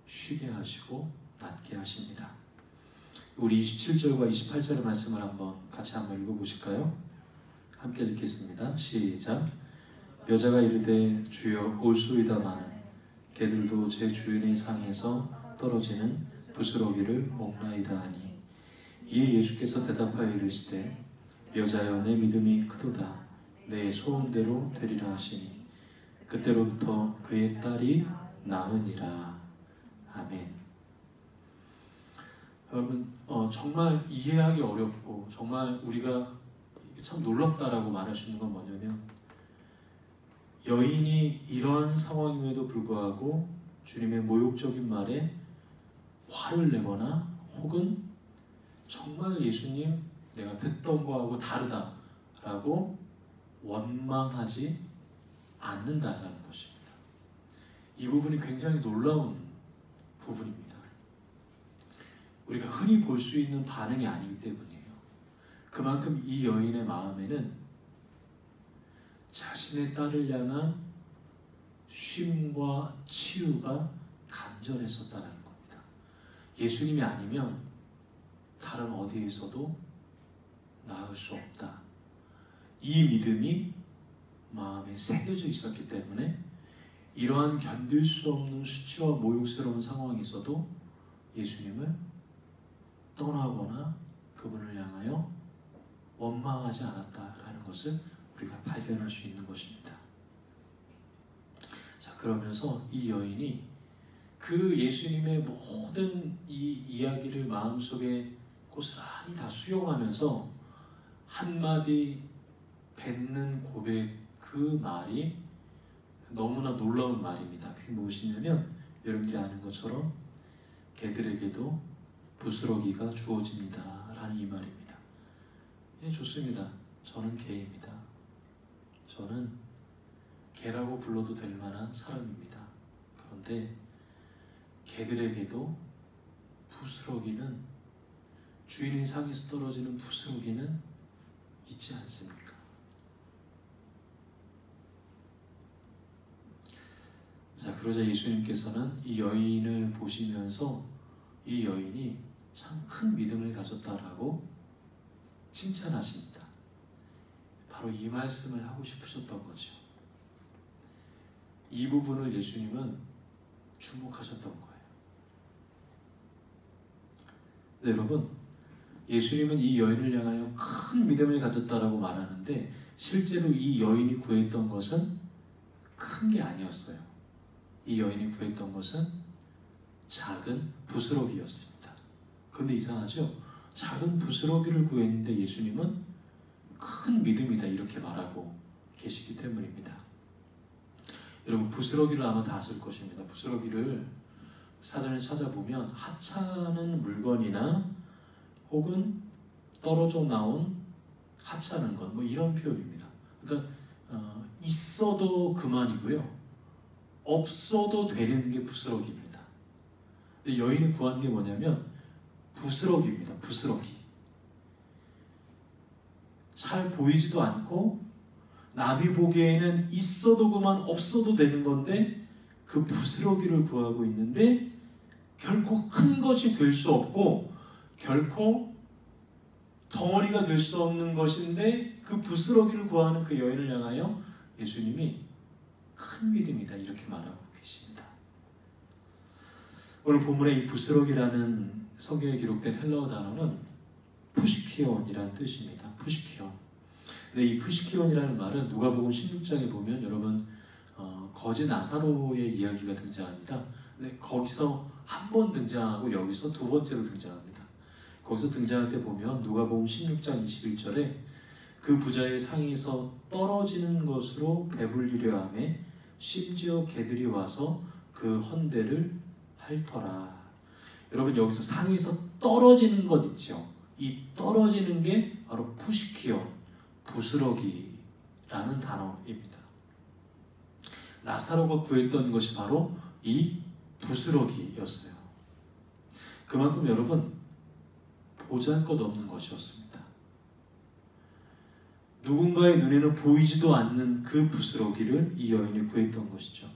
쉬게 하시고 낫게 하십니다. 우리 27절과 28절의 말씀을 같이 한번 읽어보실까요? 함께 읽겠습니다. 시작. 여자가 이르되 주여 올소이다마는 개들도 제 주인의 상에서 떨어지는 부스러기를 먹나이다 하니 이에 예수께서 대답하여 이르시되 여자여 내 믿음이 크도다 내 소원대로 되리라 하시니 그때로부터 그의 딸이 나으니라. 아멘. 여러분 정말 이해하기 어렵고 정말 우리가 참 놀랍다라고 말할 수 있는 건 뭐냐면 여인이 이러한 상황임에도 불구하고 주님의 모욕적인 말에 화를 내거나 혹은 정말 예수님 내가 듣던 거하고 다르다라고 원망하지 않는다라는 것입니다. 이 부분이 굉장히 놀라운 부분입니다. 우리가 흔히 볼 수 있는 반응이 아니기 때문이에요. 그만큼 이 여인의 마음에는 자신의 딸을 향한 쉼과 치유가 간절했었다는 겁니다. 예수님이 아니면 다른 어디에서도 나을 수 없다. 이 믿음이 마음에 새겨져 있었기 때문에 이러한 견딜 수 없는 수치와 모욕스러운 상황에서도 예수님을 떠나거나 그분을 향하여 원망하지 않았다라는 것을 우리가 발견할 수 있는 것입니다. 자, 그러면서 이 여인이 그 예수님의 모든 이 이야기를 마음속에 고스란히 다 수용하면서 한마디 뱉는 고백, 그 말이 너무나 놀라운 말입니다. 그게 무엇이냐면 여러분들이 아는 것처럼 개들에게도 부스러기가 주어집니다 라는 이 말입니다. 예, 좋습니다. 저는 개입니다. 저는 개라고 불러도 될 만한 사람입니다. 그런데 개들에게도 부스러기는, 주인의 상에서 떨어지는 부스러기는 있지 않습니까? 자, 그러자 예수님께서는 이 여인을 보시면서 이 여인이 참 큰 믿음을 가졌다라고 칭찬하십니다. 바로 이 말씀을 하고 싶으셨던 거죠. 이 부분을 예수님은 주목하셨던 거예요. 네, 여러분, 예수님은 이 여인을 향하여 큰 믿음을 가졌다라고 말하는데 실제로 이 여인이 구했던 것은 큰 게 아니었어요. 이 여인이 구했던 것은 작은 부스러기였습니다. 그런데 이상하죠? 작은 부스러기를 구했는데 예수님은 큰 믿음이다 이렇게 말하고 계시기 때문입니다. 여러분, 부스러기를 아마 다 아실 것입니다. 부스러기를 사전에 찾아보면 하찮은 물건이나 혹은 떨어져 나온 하찮은 것, 뭐 이런 표현입니다. 그러니까 있어도 그만이고요, 없어도 되는 게 부스러기입니다. 근데 여인이 구한 게 뭐냐면 부스러기입니다. 부스러기. 잘 보이지도 않고 남이 보기에는 있어도 그만 없어도 되는 건데 그 부스러기를 구하고 있는데 결코 큰 것이 될 수 없고 결코 덩어리가 될 수 없는 것인데 그 부스러기를 구하는 그 여인을 향하여 예수님이 큰 믿음이다 이렇게 말하고 계십니다. 오늘 본문의 이 부스러기라는 성경에 기록된 헬라어 단어는 푸시키온이라는 뜻입니다. 푸시키온. 근데 이 푸시키온이라는 말은 누가복음 16장에 보면 여러분 거지 나사로의 이야기가 등장합니다. 근데 거기서 한 번 등장하고 여기서 두 번째로 등장합니다. 거기서 등장할 때 보면 누가복음 16장 21절에 그 부자의 상에서 떨어지는 것으로 배불리려 하매 심지어 개들이 와서 그 헌대를 핥더라. 여러분, 여기서 상에서 떨어지는 것 있죠. 이 떨어지는 게 바로 푸시키온, 부스러기라는 단어입니다. 나사로가 구했던 것이 바로 이 부스러기였어요. 그만큼 여러분, 보잘것없는 것이었습니다. 누군가의 눈에는 보이지도 않는 그 부스러기를 이 여인이 구했던 것이죠.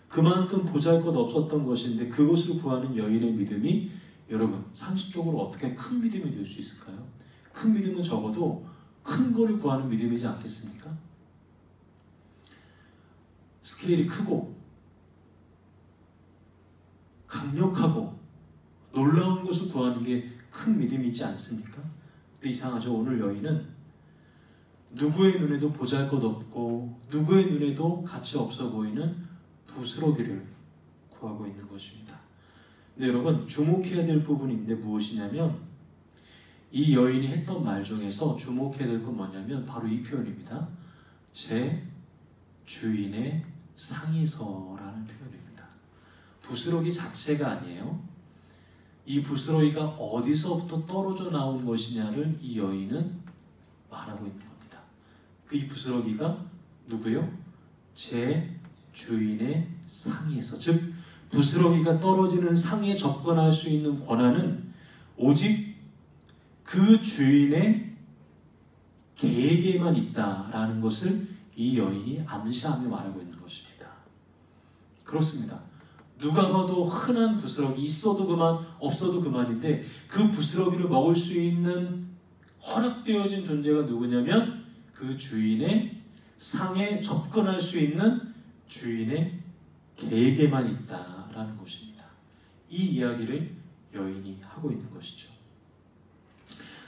그만큼 보잘것없었던 것인데 그것을 구하는 여인의 믿음이 여러분 상식적으로 어떻게 큰 믿음이 될 수 있을까요? 큰 믿음은 적어도 큰 거를 구하는 믿음이지 않겠습니까? 스케일이 크고 강력하고 놀라운 것을 구하는 게 큰 믿음이 있지 않습니까? 근데 이상하죠. 오늘 여인은 누구의 눈에도 보잘것없고 누구의 눈에도 가치 없어 보이는 부스러기를 구하고 있는 것입니다. 근데 여러분, 주목해야 될 부분인데 무엇이냐면, 이 여인이 했던 말 중에서 주목해야 될 건 뭐냐면 바로 이 표현입니다. 제 주인의 상에서라는 표현입니다. 부스러기 자체가 아니에요. 이 부스러기가 어디서부터 떨어져 나온 것이냐를 이 여인은 말하고 있는 겁니다. 그 이 부스러기가 누구요? 제 주인의 상에서, 즉 부스러기가 떨어지는 상에 접근할 수 있는 권한은 오직 그 주인의 계획에만 있다라는 것을 이 여인이 암시하며 말하고 있는 것입니다. 그렇습니다. 누가 봐도 흔한 부스러기, 있어도 그만 없어도 그만인데 그 부스러기를 먹을 수 있는 허락되어진 존재가 누구냐면 그 주인의 상에 접근할 수 있는 주인의 계획에만 있다라는 것입니다. 이 이야기를 여인이 하고 있는 것이죠.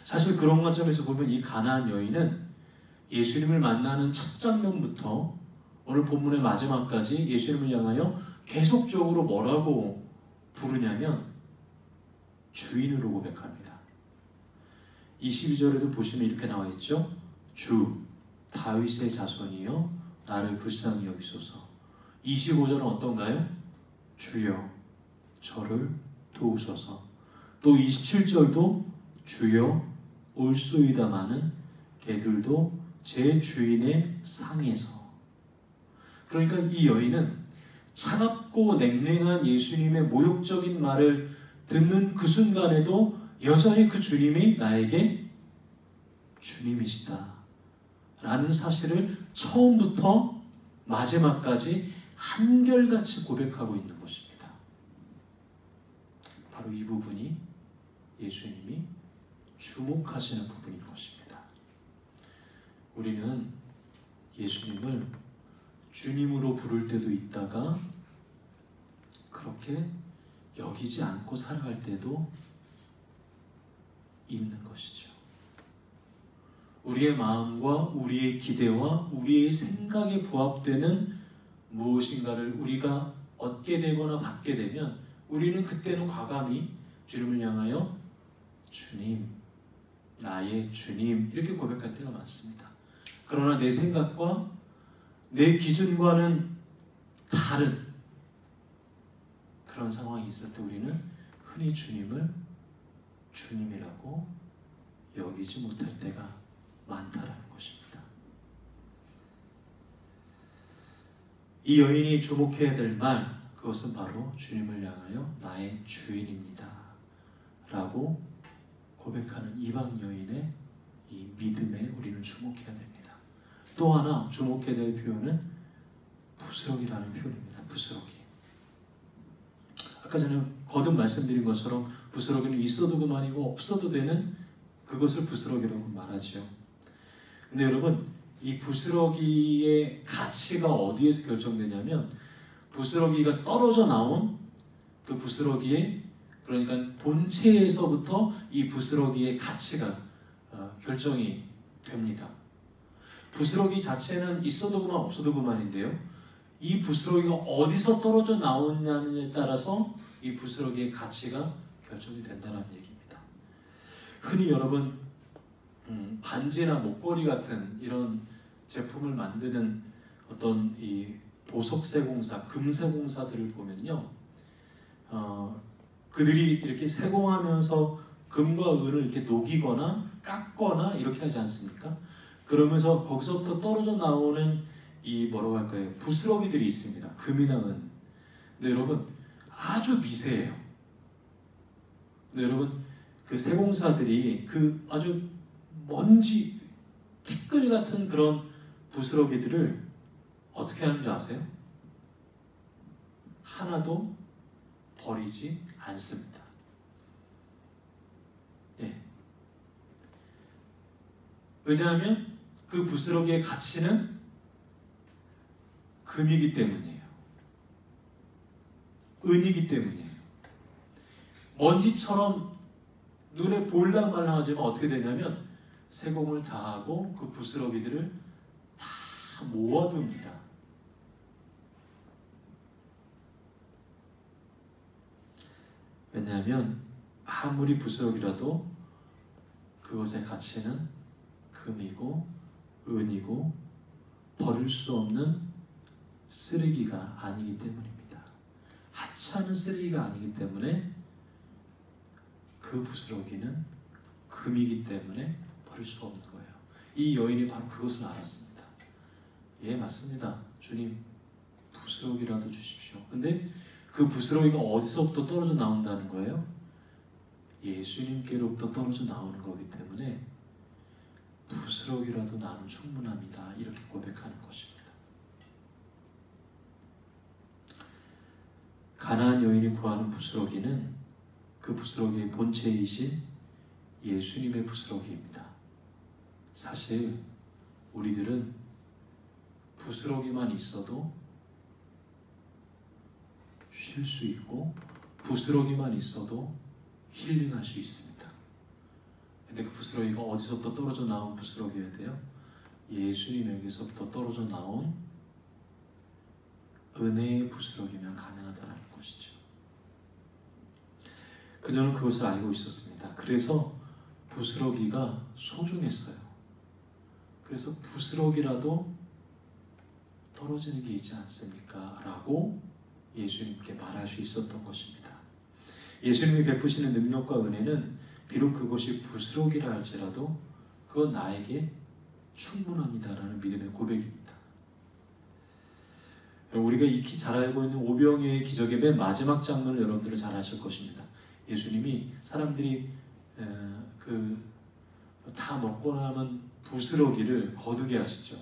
사실 그런 관점에서 보면 이 가나안 여인은 예수님을 만나는 첫 장면부터 오늘 본문의 마지막까지 예수님을 향하여 계속적으로 뭐라고 부르냐면 주인으로 고백합니다. 22절에도 보시면 이렇게 나와 있죠. 주 다윗의 자손이여 나를 불쌍히 여기소서. 25절은 어떤가요? 주여 저를 도우소서. 또 27절도 주여 올소이다마는 개들도 제 주인의 상에서. 그러니까 이 여인은 차갑고 냉랭한 예수님의 모욕적인 말을 듣는 그 순간에도 여전히 그 주님이 나에게 주님이시다 라는 사실을 처음부터 마지막까지 한결같이 고백하고 있는 것입니다. 바로 이 부분이 예수님이 주목하시는 부분인 것입니다. 우리는 예수님을 주님으로 부를 때도 있다가 그렇게 여기지 않고 살아갈 때도 있는 것이죠. 우리의 마음과 우리의 기대와 우리의 생각에 부합되는 무엇인가를 우리가 얻게 되거나 받게 되면 우리는 그때는 과감히 주님을 향하여 주님, 나의 주님 이렇게 고백할 때가 많습니다. 그러나 내 생각과 내 기준과는 다른 그런 상황이 있을 때 우리는 흔히 주님을 주님이라고 여기지 못할 때가 많다라는 것입니다. 이 여인이 주목해야 될 말, 그것은 바로 주님을 향하여 나의 주인입니다 라고 고백하는 이방 여인의 이 믿음에 우리는 주목해야 됩니다. 또 하나 주목해야 될 표현은 부스러기라는 표현입니다. 부스러기. 아까 전에 거듭 말씀드린 것처럼 부스러기는 있어도 그만이고 없어도 되는 그것을 부스러기라고 말하죠. 근데 여러분, 이 부스러기의 가치가 어디에서 결정되냐면 부스러기가 떨어져 나온 그 부스러기의, 그러니까 본체에서부터 이 부스러기의 가치가 결정이 됩니다. 부스러기 자체는 있어도 그만 없어도 그만인데요, 이 부스러기가 어디서 떨어져 나오냐에 따라서 이 부스러기의 가치가 결정이 된다는 얘기입니다. 흔히 여러분 반지나 목걸이 같은 이런 제품을 만드는 어떤 이 보석세공사, 금세공사들을 보면요, 그들이 이렇게 세공하면서 금과 은을 이렇게 녹이거나 깎거나 이렇게 하지 않습니까? 그러면서 거기서부터 떨어져 나오는 이 뭐라고 할까요? 부스러기들이 있습니다. 금이나 은. 근데 여러분 아주 미세해요. 근데 여러분 그 세공사들이 그 아주 먼지, 티끌 같은 그런 부스러기들을 어떻게 하는 줄 아세요? 하나도 버리지 않습니다. 예. 왜냐하면 그 부스러기의 가치는 그 금이기 때문이에요. 은이기 때문이에요. 먼지처럼 눈에 보일랑말랑하지만 어떻게 되냐면 세공을 다하고 그 부스러기들을 다 모아둡니다. 왜냐하면 아무리 부스러기라도 그것의 가치는 금이고 은이고 버릴 수 없는 쓰레기가 아니기 때문입니다. 하찮은 쓰레기가 아니기 때문에 그 부스러기는 금이기 때문에 버릴 수가 없는 거예요. 이 여인이 바로 그것을 알았습니다. 예, 맞습니다. 주님, 부스러기라도 주십시오. 근데 그 부스러기가 어디서부터 떨어져 나온다는 거예요? 예수님께로부터 떨어져 나오는 거기 때문에 부스러기라도 나는 충분합니다. 이렇게 고백하는 것입니다. 가나안 여인이 구하는 부스러기는 그 부스러기의 본체이신 예수님의 부스러기입니다. 사실 우리들은 부스러기만 있어도 쉴 수 있고 부스러기만 있어도 힐링할 수 있습니다. 근데 그 부스러기가 어디서부터 떨어져 나온 부스러기여야 돼요? 예수님에게서부터 떨어져 나온 은혜의 부스러기면 가능하다는 것이죠. 그녀는 그것을 알고 있었습니다. 그래서 부스러기가 소중했어요. 그래서 부스러기라도 떨어지는 게 있지 않습니까? 라고 예수님께 말할 수 있었던 것입니다. 예수님이 베푸시는 능력과 은혜는 비록 그것이 부스러기라 할지라도 그건 나에게 충분합니다라는 믿음의 고백입니다. 우리가 익히 잘 알고 있는 오병이어의 기적의 맨 마지막 장면을 여러분들은 잘 아실 것입니다. 예수님이 사람들이 다 먹고 나면 부스러기를 거두게 하시죠.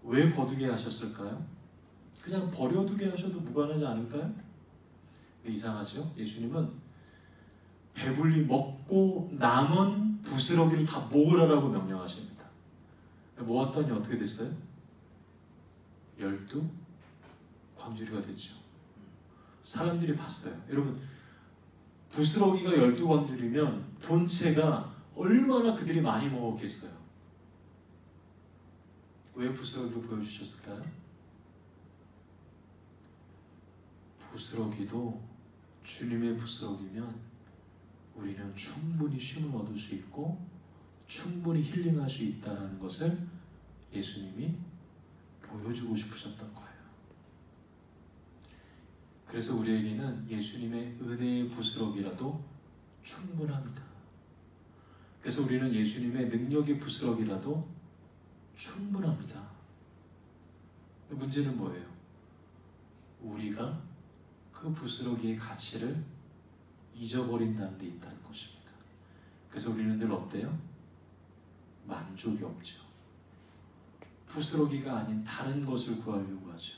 왜 거두게 하셨을까요? 그냥 버려두게 하셔도 무관하지 않을까요? 이상하죠? 예수님은 배불리 먹고 남은 부스러기를 다 모으라고 명령하십니다. 모았더니 어떻게 됐어요? 12광주리가 됐죠. 사람들이 봤어요. 여러분, 부스러기가 12광주리면 본체가 얼마나 그들이 많이 먹었겠어요? 왜 부스러기를 보여주셨을까요? 부스러기도 주님의 부스러기면 우리는 충분히 쉼을 얻을 수 있고 충분히 힐링할 수 있다는 것을 예수님이 보여주고 싶으셨던 거예요. 그래서 우리에게는 예수님의 은혜의 부스러기라도 충분합니다. 그래서 우리는 예수님의 능력의 부스러기라도 충분합니다. 문제는 뭐예요? 우리가 그 부스러기의 가치를 잊어버린다는 데 있다는 것입니다. 그래서 우리는 늘 어때요? 만족이 없죠. 부스러기가 아닌 다른 것을 구하려고 하죠.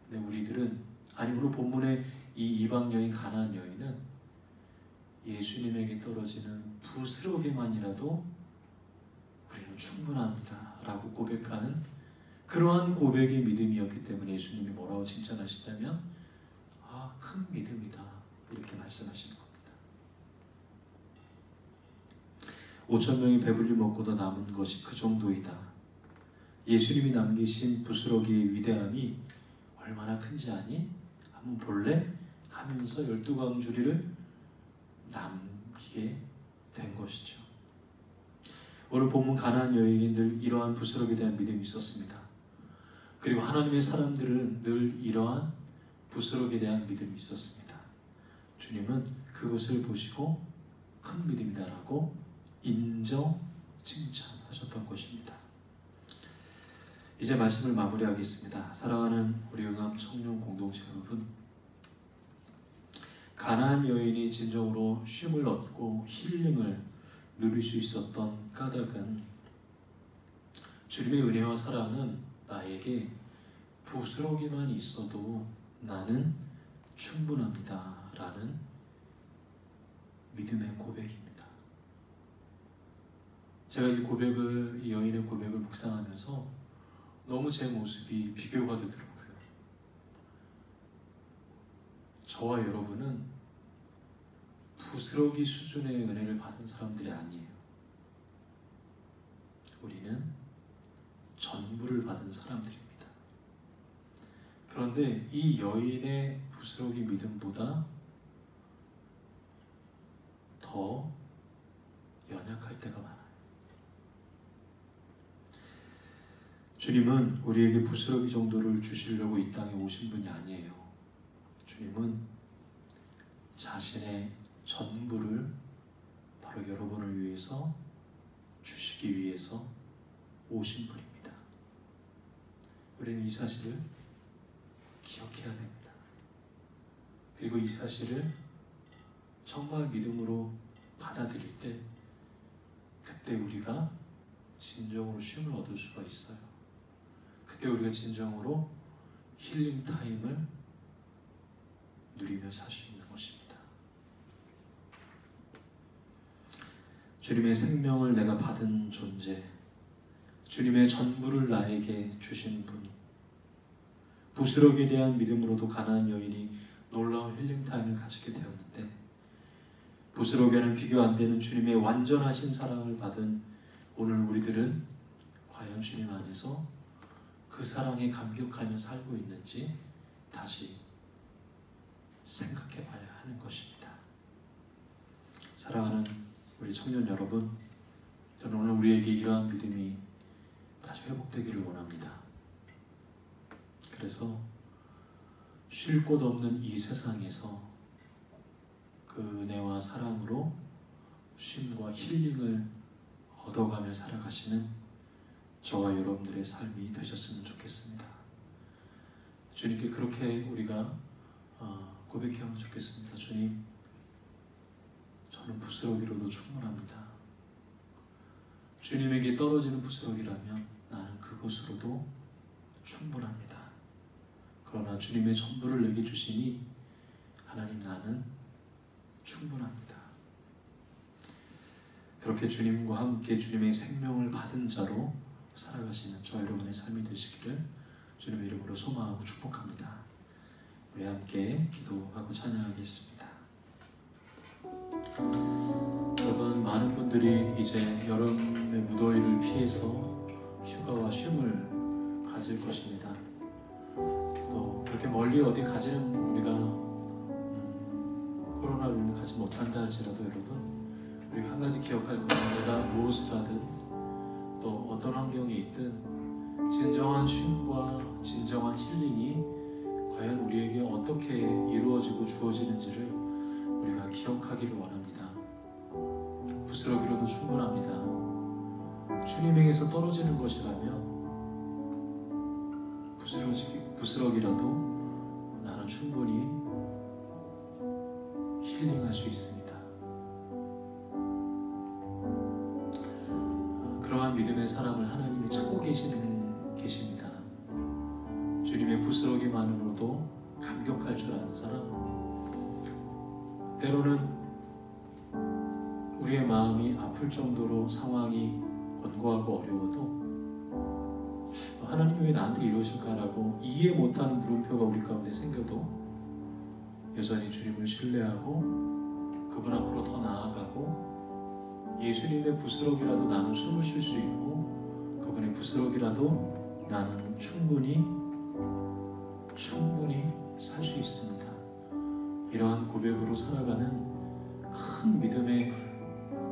근데 우리들은, 아니 오늘 본문의 이 이방 여인 가나안 여인은 예수님에게 떨어지는 부스러기만이라도 우리는 충분합니다 라고 고백하는 그러한 고백의 믿음이었기 때문에 예수님이 뭐라고 칭찬하시냐면 큰 믿음이다 이렇게 말씀하시는 겁니다. 5,000명이 배불리 먹고도 남은 것이 그 정도이다. 예수님이 남기신 부스러기의 위대함이 얼마나 큰지 아니? 한번 볼래? 하면서 12광주리를 남기게 된 것이죠. 오늘 본문 가나안 여인이 늘 이러한 부스러기에 대한 믿음이 있었습니다. 그리고 하나님의 사람들은 늘 이러한 부스러기에 대한 믿음이 있었습니다. 주님은 그것을 보시고 큰 믿음이다라고 인정, 칭찬하셨던 것입니다. 이제 말씀을 마무리하겠습니다. 사랑하는 우리 응암 청년 공동체 여러분, 가나안 여인이 진정으로 쉼을 얻고 힐링을 누릴 수 있었던 까닭은 주님의 은혜와 사랑은 나에게 부스러기만 있어도 나는 충분합니다 라는 믿음의 고백입니다. 제가 이 여인의 고백을 묵상하면서 너무 제 모습이 비교가 되더라고요. 저와 여러분은 부스러기 수준의 은혜를 받은 사람들이 아니에요. 우리는 전부를 받은 사람들입니다. 그런데 이 여인의 부스러기 믿음보다 더 연약할 때가 많아요. 주님은 우리에게 부스러기 정도를 주시려고 이 땅에 오신 분이 아니에요. 주님은 자신의 전부를 바로 여러분을 위해서 주시기 위해서 오신 분입니다. 우리는 이 사실을 기억해야 됩니다. 그리고 이 사실을 정말 믿음으로 받아들일 때 그때 우리가 진정으로 쉼을 얻을 수가 있어요. 그때 우리가 진정으로 힐링 타임을 누리며 살 수 있는 것입니다. 주님의 생명을 내가 받은 존재, 주님의 전부를 나에게 주신 분, 부스러기에 대한 믿음으로도 가나안 여인이 놀라운 힐링 타임을 가지게 되었는데, 부스러기와는 비교 안 되는 주님의 완전하신 사랑을 받은 오늘 우리들은 과연 주님 안에서 그 사랑에 감격하며 살고 있는지 다시 생각해 봐야 하는 것입니다. 사랑하는 우리 청년 여러분, 저는 오늘 우리에게 이러한 믿음이 다시 회복되기를 원합니다. 그래서 쉴 곳 없는 이 세상에서 그 은혜와 사랑으로 쉼과 힐링을 얻어가며 살아가시는 저와 여러분들의 삶이 되셨으면 좋겠습니다. 주님께 그렇게 우리가 고백하면 좋겠습니다. 주님, 저는 부스러기로도 충분합니다. 주님에게 떨어지는 부스러기라면 나는 그것으로도 충분합니다. 그러나 주님의 전부를 내게 주시니 하나님, 나는 충분합니다. 그렇게 주님과 함께 주님의 생명을 받은 자로 살아가시는 저 여러분의 삶이 되시기를 주님의 이름으로 소망하고 축복합니다. 우리 함께 기도하고 찬양하겠습니다. 여러분, 많은 분들이 이제 여름의 무더위를 피해서 휴가와 쉼을 가질 것입니다. 또 그렇게 멀리 어디 가지는 우리가 코로나로 가지 못한다 할지라도 여러분, 우리가 한 가지 기억할 것은 내가 무엇을 하든 또 어떤 환경에 있든 진정한 쉼과 진정한 힐링이 과연 우리에게 어떻게 이루어지고 주어지는지를 우리가 기억하기를 원합니다. 부스러기로도 충분합니다. 주님에게서 떨어지는 것이라면 부스러기라도 나는 충분히 힐링할 수 있습니다. 그러한 믿음의 사람을 하나님이 찾고 계십니다. 주님의 부스러기만으로도 감격할 줄 아는 사람, 때로는 우리의 마음이 아플 정도로 상황이 권고하고 어려워도 하나님이 왜 나한테 이러실까라고 이해 못하는 물음표가 우리 가운데 생겨도 여전히 주님을 신뢰하고 그분 앞으로 더 나아가고 예수님의 부스러기라도 나는 숨을 쉴 수 있고 그분의 부스러기라도 나는 충분히 살 수 있습니다. 이러한 고백으로 살아가는 큰 믿음의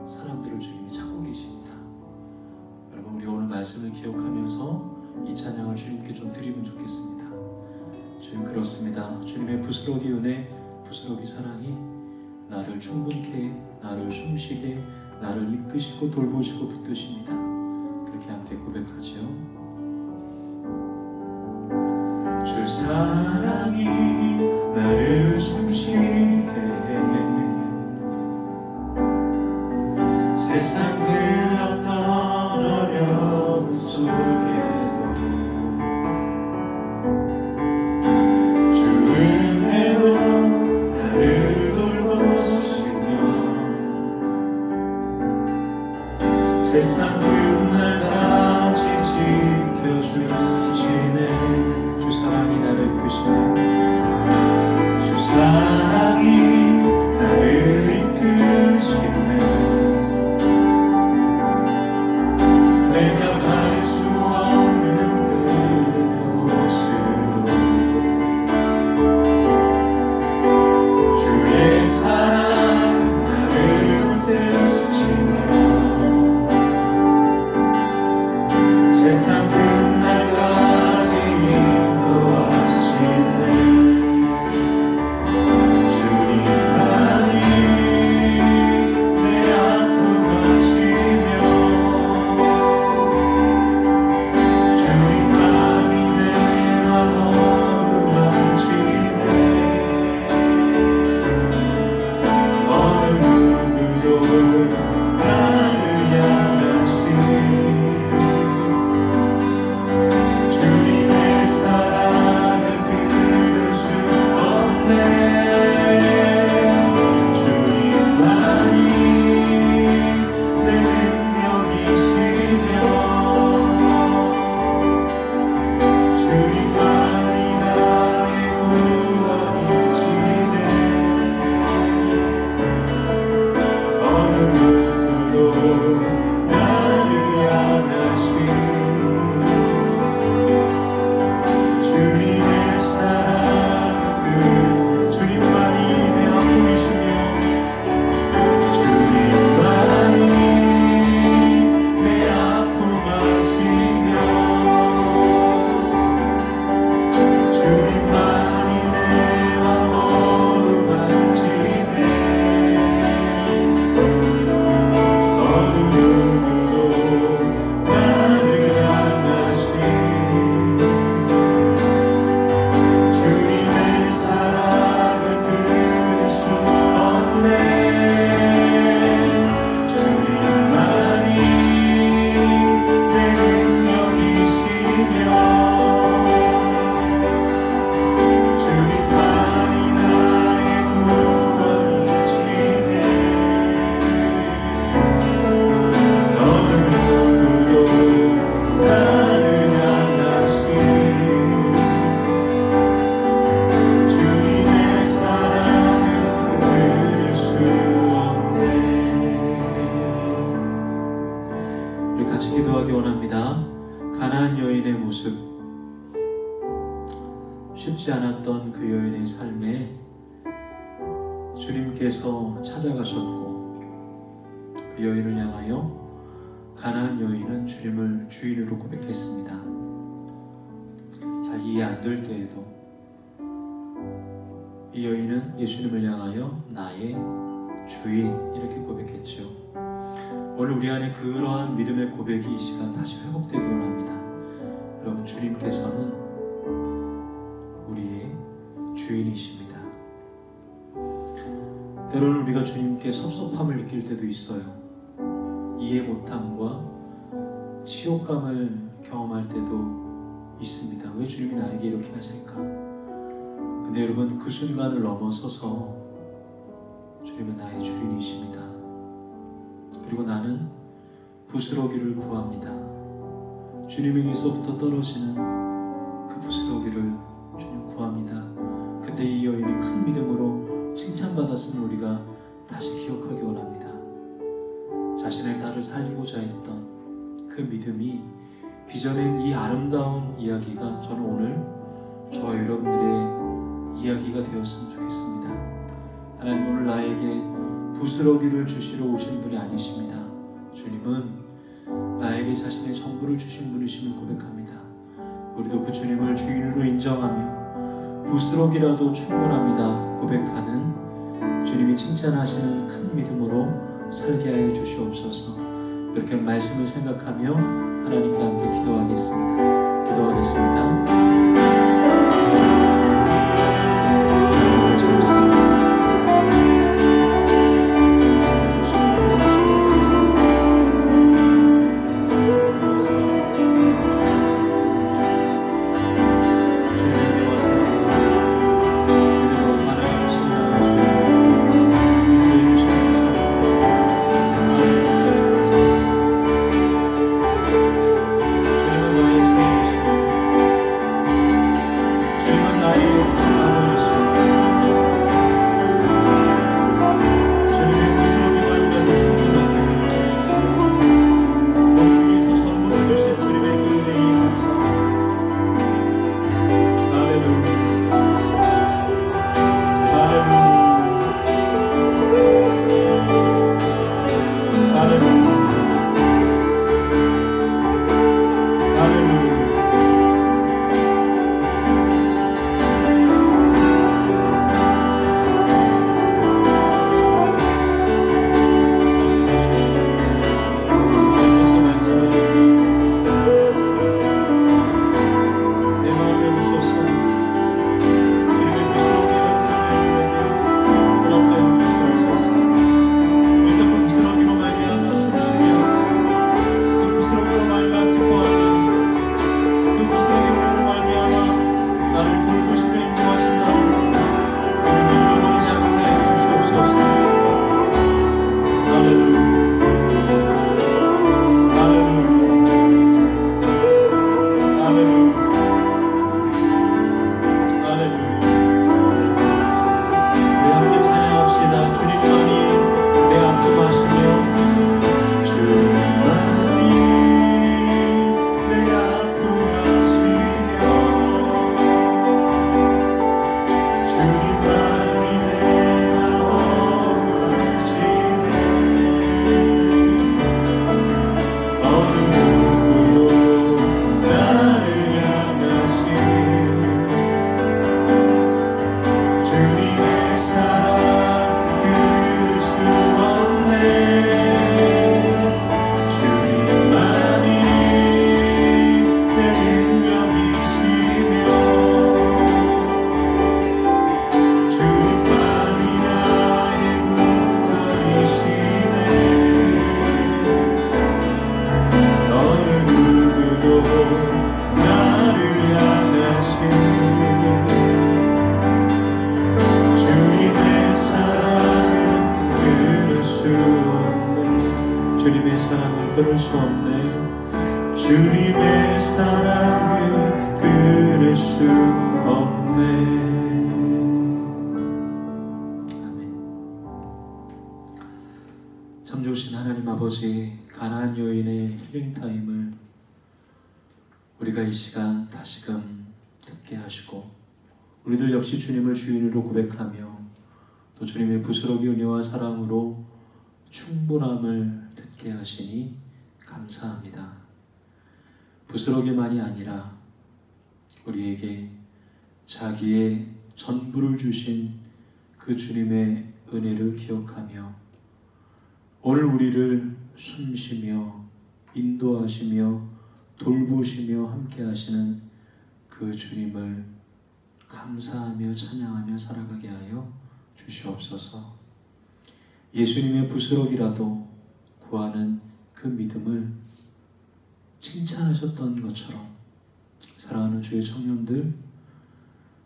사람들을 주님이 찾고 계십니다. 여러분, 우리 오늘 말씀을 기억하면서 이 찬양을 주님께 좀 드리면 좋겠습니다. 주님, 그렇습니다. 주님의 부스러기 은혜, 부스러기 사랑이 나를 충분케, 나를 숨쉬게, 나를 이끄시고 돌보시고 붙드십니다. 그렇게 함께 고백하지요. 주 사랑이 나를 숨쉬게 해. 세상 그 어떤 어려움 속에도 주 은혜로 나를 돌보시며 세상 끝날까지 쉽지 않았던 그 여인의 삶에 주님께서 찾아가셨고, 그 여인을 향하여 가나안 여인은 주님을 주인으로 고백했습니다. 잘 이해 안 될 때에도 이 여인은 예수님을 향하여 나의 주인 이렇게 고백했죠. 오늘 우리 안에 그러한 믿음의 고백이 이 시간 다시 회복되기 원합니다. 여러분, 주님께서는 우리의 주인이십니다. 때로는 우리가 주님께 섭섭함을 느낄 때도 있어요. 이해 못함과 치욕감을 경험할 때도 있습니다. 왜 주님이 나에게 이렇게 하실까? 근데 여러분, 그 순간을 넘어서서 주님은 나의 주인이십니다. 그리고 나는 부스러기를 구합니다. 주님에게서부터 떨어지는 그 부스러기를 주님 구합니다. 그때 이 여인이 큰 믿음으로 칭찬받았음을 우리가 다시 기억하기 원합니다. 자신의 딸을 살리고자 했던 그 믿음이 빚어낸 이 아름다운 이야기가 저는 오늘 저와 여러분들의 이야기가 되었으면 좋겠습니다. 하나님, 오늘 나에게 부스러기를 주시러 오신 분이 아니십니다. 주님은 나에게 자신의 전부를 주신 분이심을 고백합니다. 우리도 그 주님을 주인으로 인정하며 부스러기라도 충분합니다 고백하는 주님이 칭찬하시는 큰 믿음으로 살게 하여 주시옵소서. 그렇게 말씀을 생각하며 하나님과 함께 기도하겠습니다. 기도하겠습니다. 주님의 사랑을 끊을 수 없네. 주님의 사랑을 끊을 수 없네. 아멘. 참 좋으신 하나님 아버지, 가나안 여인의 힐링타임을 우리가 이 시간 다시금 듣게 하시고 우리들 역시 주님을 주인으로 고백하며 또 주님의 부스러기 은혜와 사랑으로 충분함을 듣게 하시니 감사합니다. 부스러기만이 아니라 우리에게 자기의 전부를 주신 그 주님의 은혜를 기억하며 오늘 우리를 숨쉬며 인도하시며 돌보시며 함께 하시는 그 주님을 감사하며 찬양하며 살아가게 하여 주시옵소서. 예수님의 부스러기라도 구하는 그 믿음을 칭찬하셨던 것처럼 사랑하는 주의 청년들,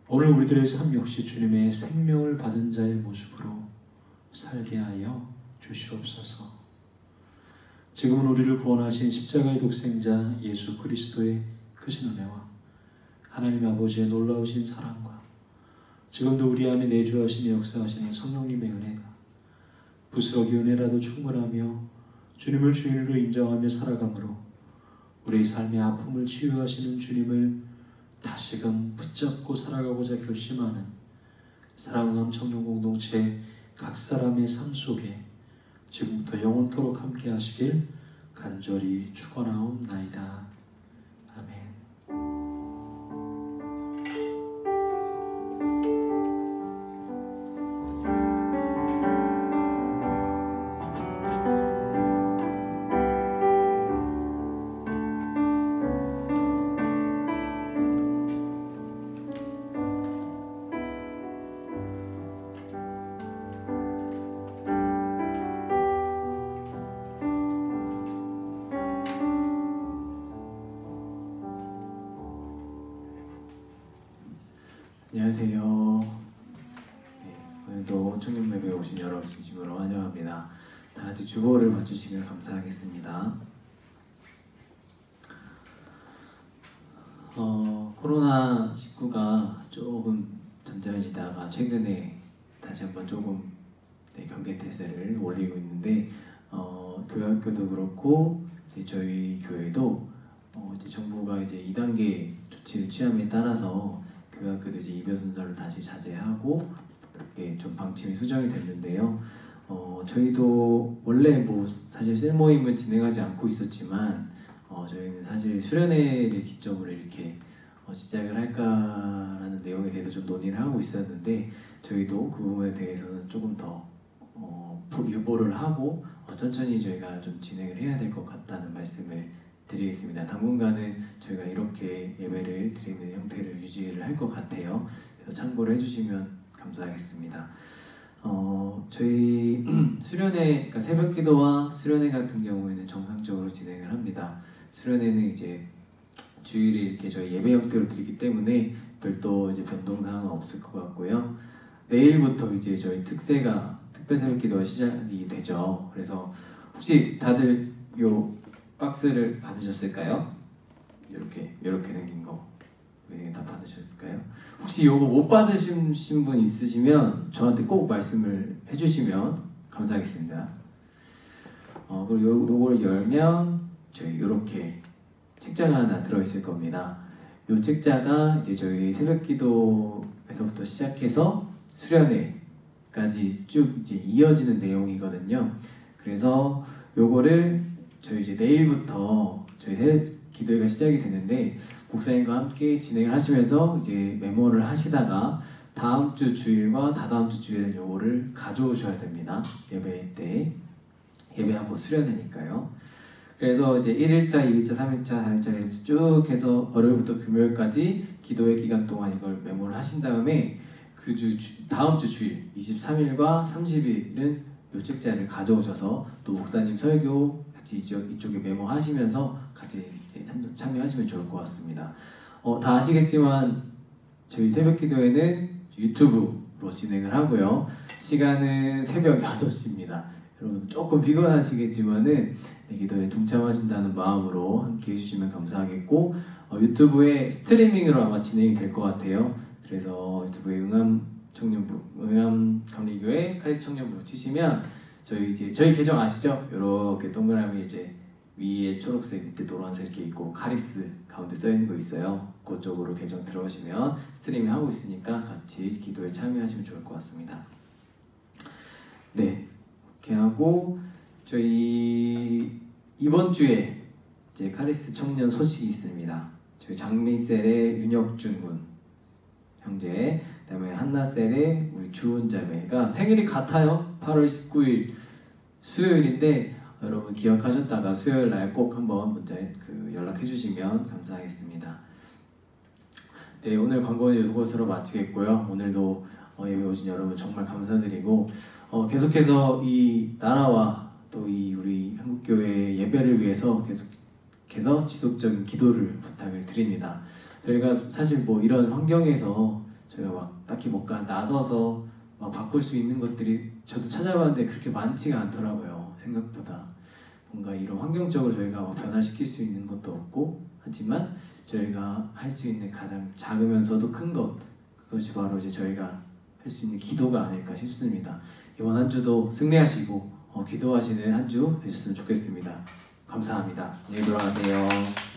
오늘 우리들의 삶 역시 주님의 생명을 받은 자의 모습으로 살게 하여 주시옵소서. 지금은 우리를 구원하신 십자가의 독생자 예수 그리스도의 크신 은혜와 하나님 아버지의 놀라우신 사랑과 지금도 우리 안에 내주하시며 역사하시는 성령님의 은혜가 부스러기 은혜라도 충분하며 주님을 주인으로 인정하며 살아감으로 우리의 삶의 아픔을 치유하시는 주님을 다시금 붙잡고 살아가고자 결심하는 사랑함 청년 공동체 각 사람의 삶 속에 지금부터 영원토록 함께 하시길 간절히 축원하옵나이다. 아멘. 안녕하세요. 네, 오늘도 청년 예배에 오신 여러분 진심으로 환영합니다. 다 같이 주보를 봐주시면 감사하겠습니다. 코로나19가 조금 잠잠해지다가 최근에 다시 한번 조금 경계태세를 올리고 있는데 교회 학교도 그렇고 이제 저희 교회도 이제 정부가 이제 2단계 조치를 취함에 따라서 교회 학교도 이제 입요 순서를 다시 자제하고 이렇게 좀 방침이 수정이 됐는데요. 저희도 원래 뭐 사실 셀모임을 진행하지 않고 있었지만 저희는 사실 수련회를 기점으로 이렇게 시작을 할까라는 내용에 대해서 좀 논의를 하고 있었는데 저희도 그 부분에 대해서는 조금 더 유보를 하고 천천히 저희가 좀 진행을 해야 될 것 같다는 말씀을 드리겠습니다. 당분간은 저희가 이렇게 예배를 드리는 형태를 유지를 할 것 같아요. 그래서 참고를 해주시면 감사하겠습니다. 저희 수련회, 그러니까 새벽기도와 수련회 같은 경우에는 정상적으로 진행을 합니다. 수련회는 이제 주일에 이렇게 저희 예배 형태로 드리기 때문에 별도 이제 변동사항은 없을 것 같고요. 내일부터 이제 저희 특별 새벽기도가 시작이 되죠. 그래서 혹시 다들 요 박스를 받으셨을까요? 이렇게 생긴 거 다 받으셨을까요? 혹시 요거 못 받으신 분 있으시면 저한테 꼭 말씀을 해주시면 감사하겠습니다. 그리고 요걸 열면 저희 요렇게 책자가 하나 들어있을 겁니다. 요 책자가 이제 저희 새벽기도에서부터 시작해서 수련회까지 쭉 이제 이어지는 내용이거든요. 그래서 요거를 저희 이제 내일부터 저희 기도회가 시작이 되는데 목사님과 함께 진행을 하시면서 이제 메모를 하시다가 다음 주 주일과 다다음 주 주일은 요거를 가져오셔야 됩니다. 예배 때 예배하고 수련회니까요. 그래서 이제 1일차, 2일차, 3일차, 4일차 해서 쭉 해서 월요일부터 금요일까지 기도회 기간 동안 이걸 메모를 하신 다음에 그 다음 주 주일 23일과 30일은 요 책자를 가져오셔서 또 목사님 설교 같이 이쪽에 메모하시면서 같이 참여하시면 좋을 것 같습니다. 다 아시겠지만 저희 새벽기도회는 유튜브로 진행을 하고요. 시간은 새벽 6시입니다. 여러분 조금 피곤하시겠지만은 기도에 동참하신다는 마음으로 함께 해주시면 감사하겠고 유튜브에 스트리밍으로 아마 진행이 될 것 같아요. 그래서 유튜브에 응암감리교회 카리스 청년부 치시면 저희 계정 아시죠? 이렇게 동그라미 이제 위에 초록색 밑에 노란색 이렇게 있고 카리스 가운데 써 있는 거 있어요. 그쪽으로 계정 들어오시면 스트리밍 하고 있으니까 같이 기도에 참여하시면 좋을 것 같습니다. 네, 이렇게 하고 저희 이번 주에 이제 카리스트 청년 소식이 있습니다. 저희 장미셀의 윤혁준 군 형제, 그다음에 한나셀의 우리 주은 자매가 생일이 같아요. 8월 19일 수요일인데 여러분 기억하셨다가 수요일 날 꼭 한번 문자에 연락해 주시면 감사하겠습니다. 네, 오늘 광고는 이것으로 마치겠고요. 오늘도 예배 오신 여러분 정말 감사드리고 계속해서 이 나라와 또 이 우리 한국교회 예배를 위해서 계속해서 지속적인 기도를 부탁을 드립니다. 저희가 사실 뭐 이런 환경에서 저희가 막 딱히 뭔가 나서서 막 바꿀 수 있는 것들이 저도 찾아봤는데 그렇게 많지가 않더라고요. 생각보다 뭔가 이런 환경적으로 저희가 막 변화시킬 수 있는 것도 없고 하지만 저희가 할 수 있는 가장 작으면서도 큰 것, 그것이 바로 이제 저희가 할 수 있는 기도가 아닐까 싶습니다. 이번 한 주도 승리하시고 기도하시는 한 주 되셨으면 좋겠습니다. 감사합니다. 안녕히 돌아가세요.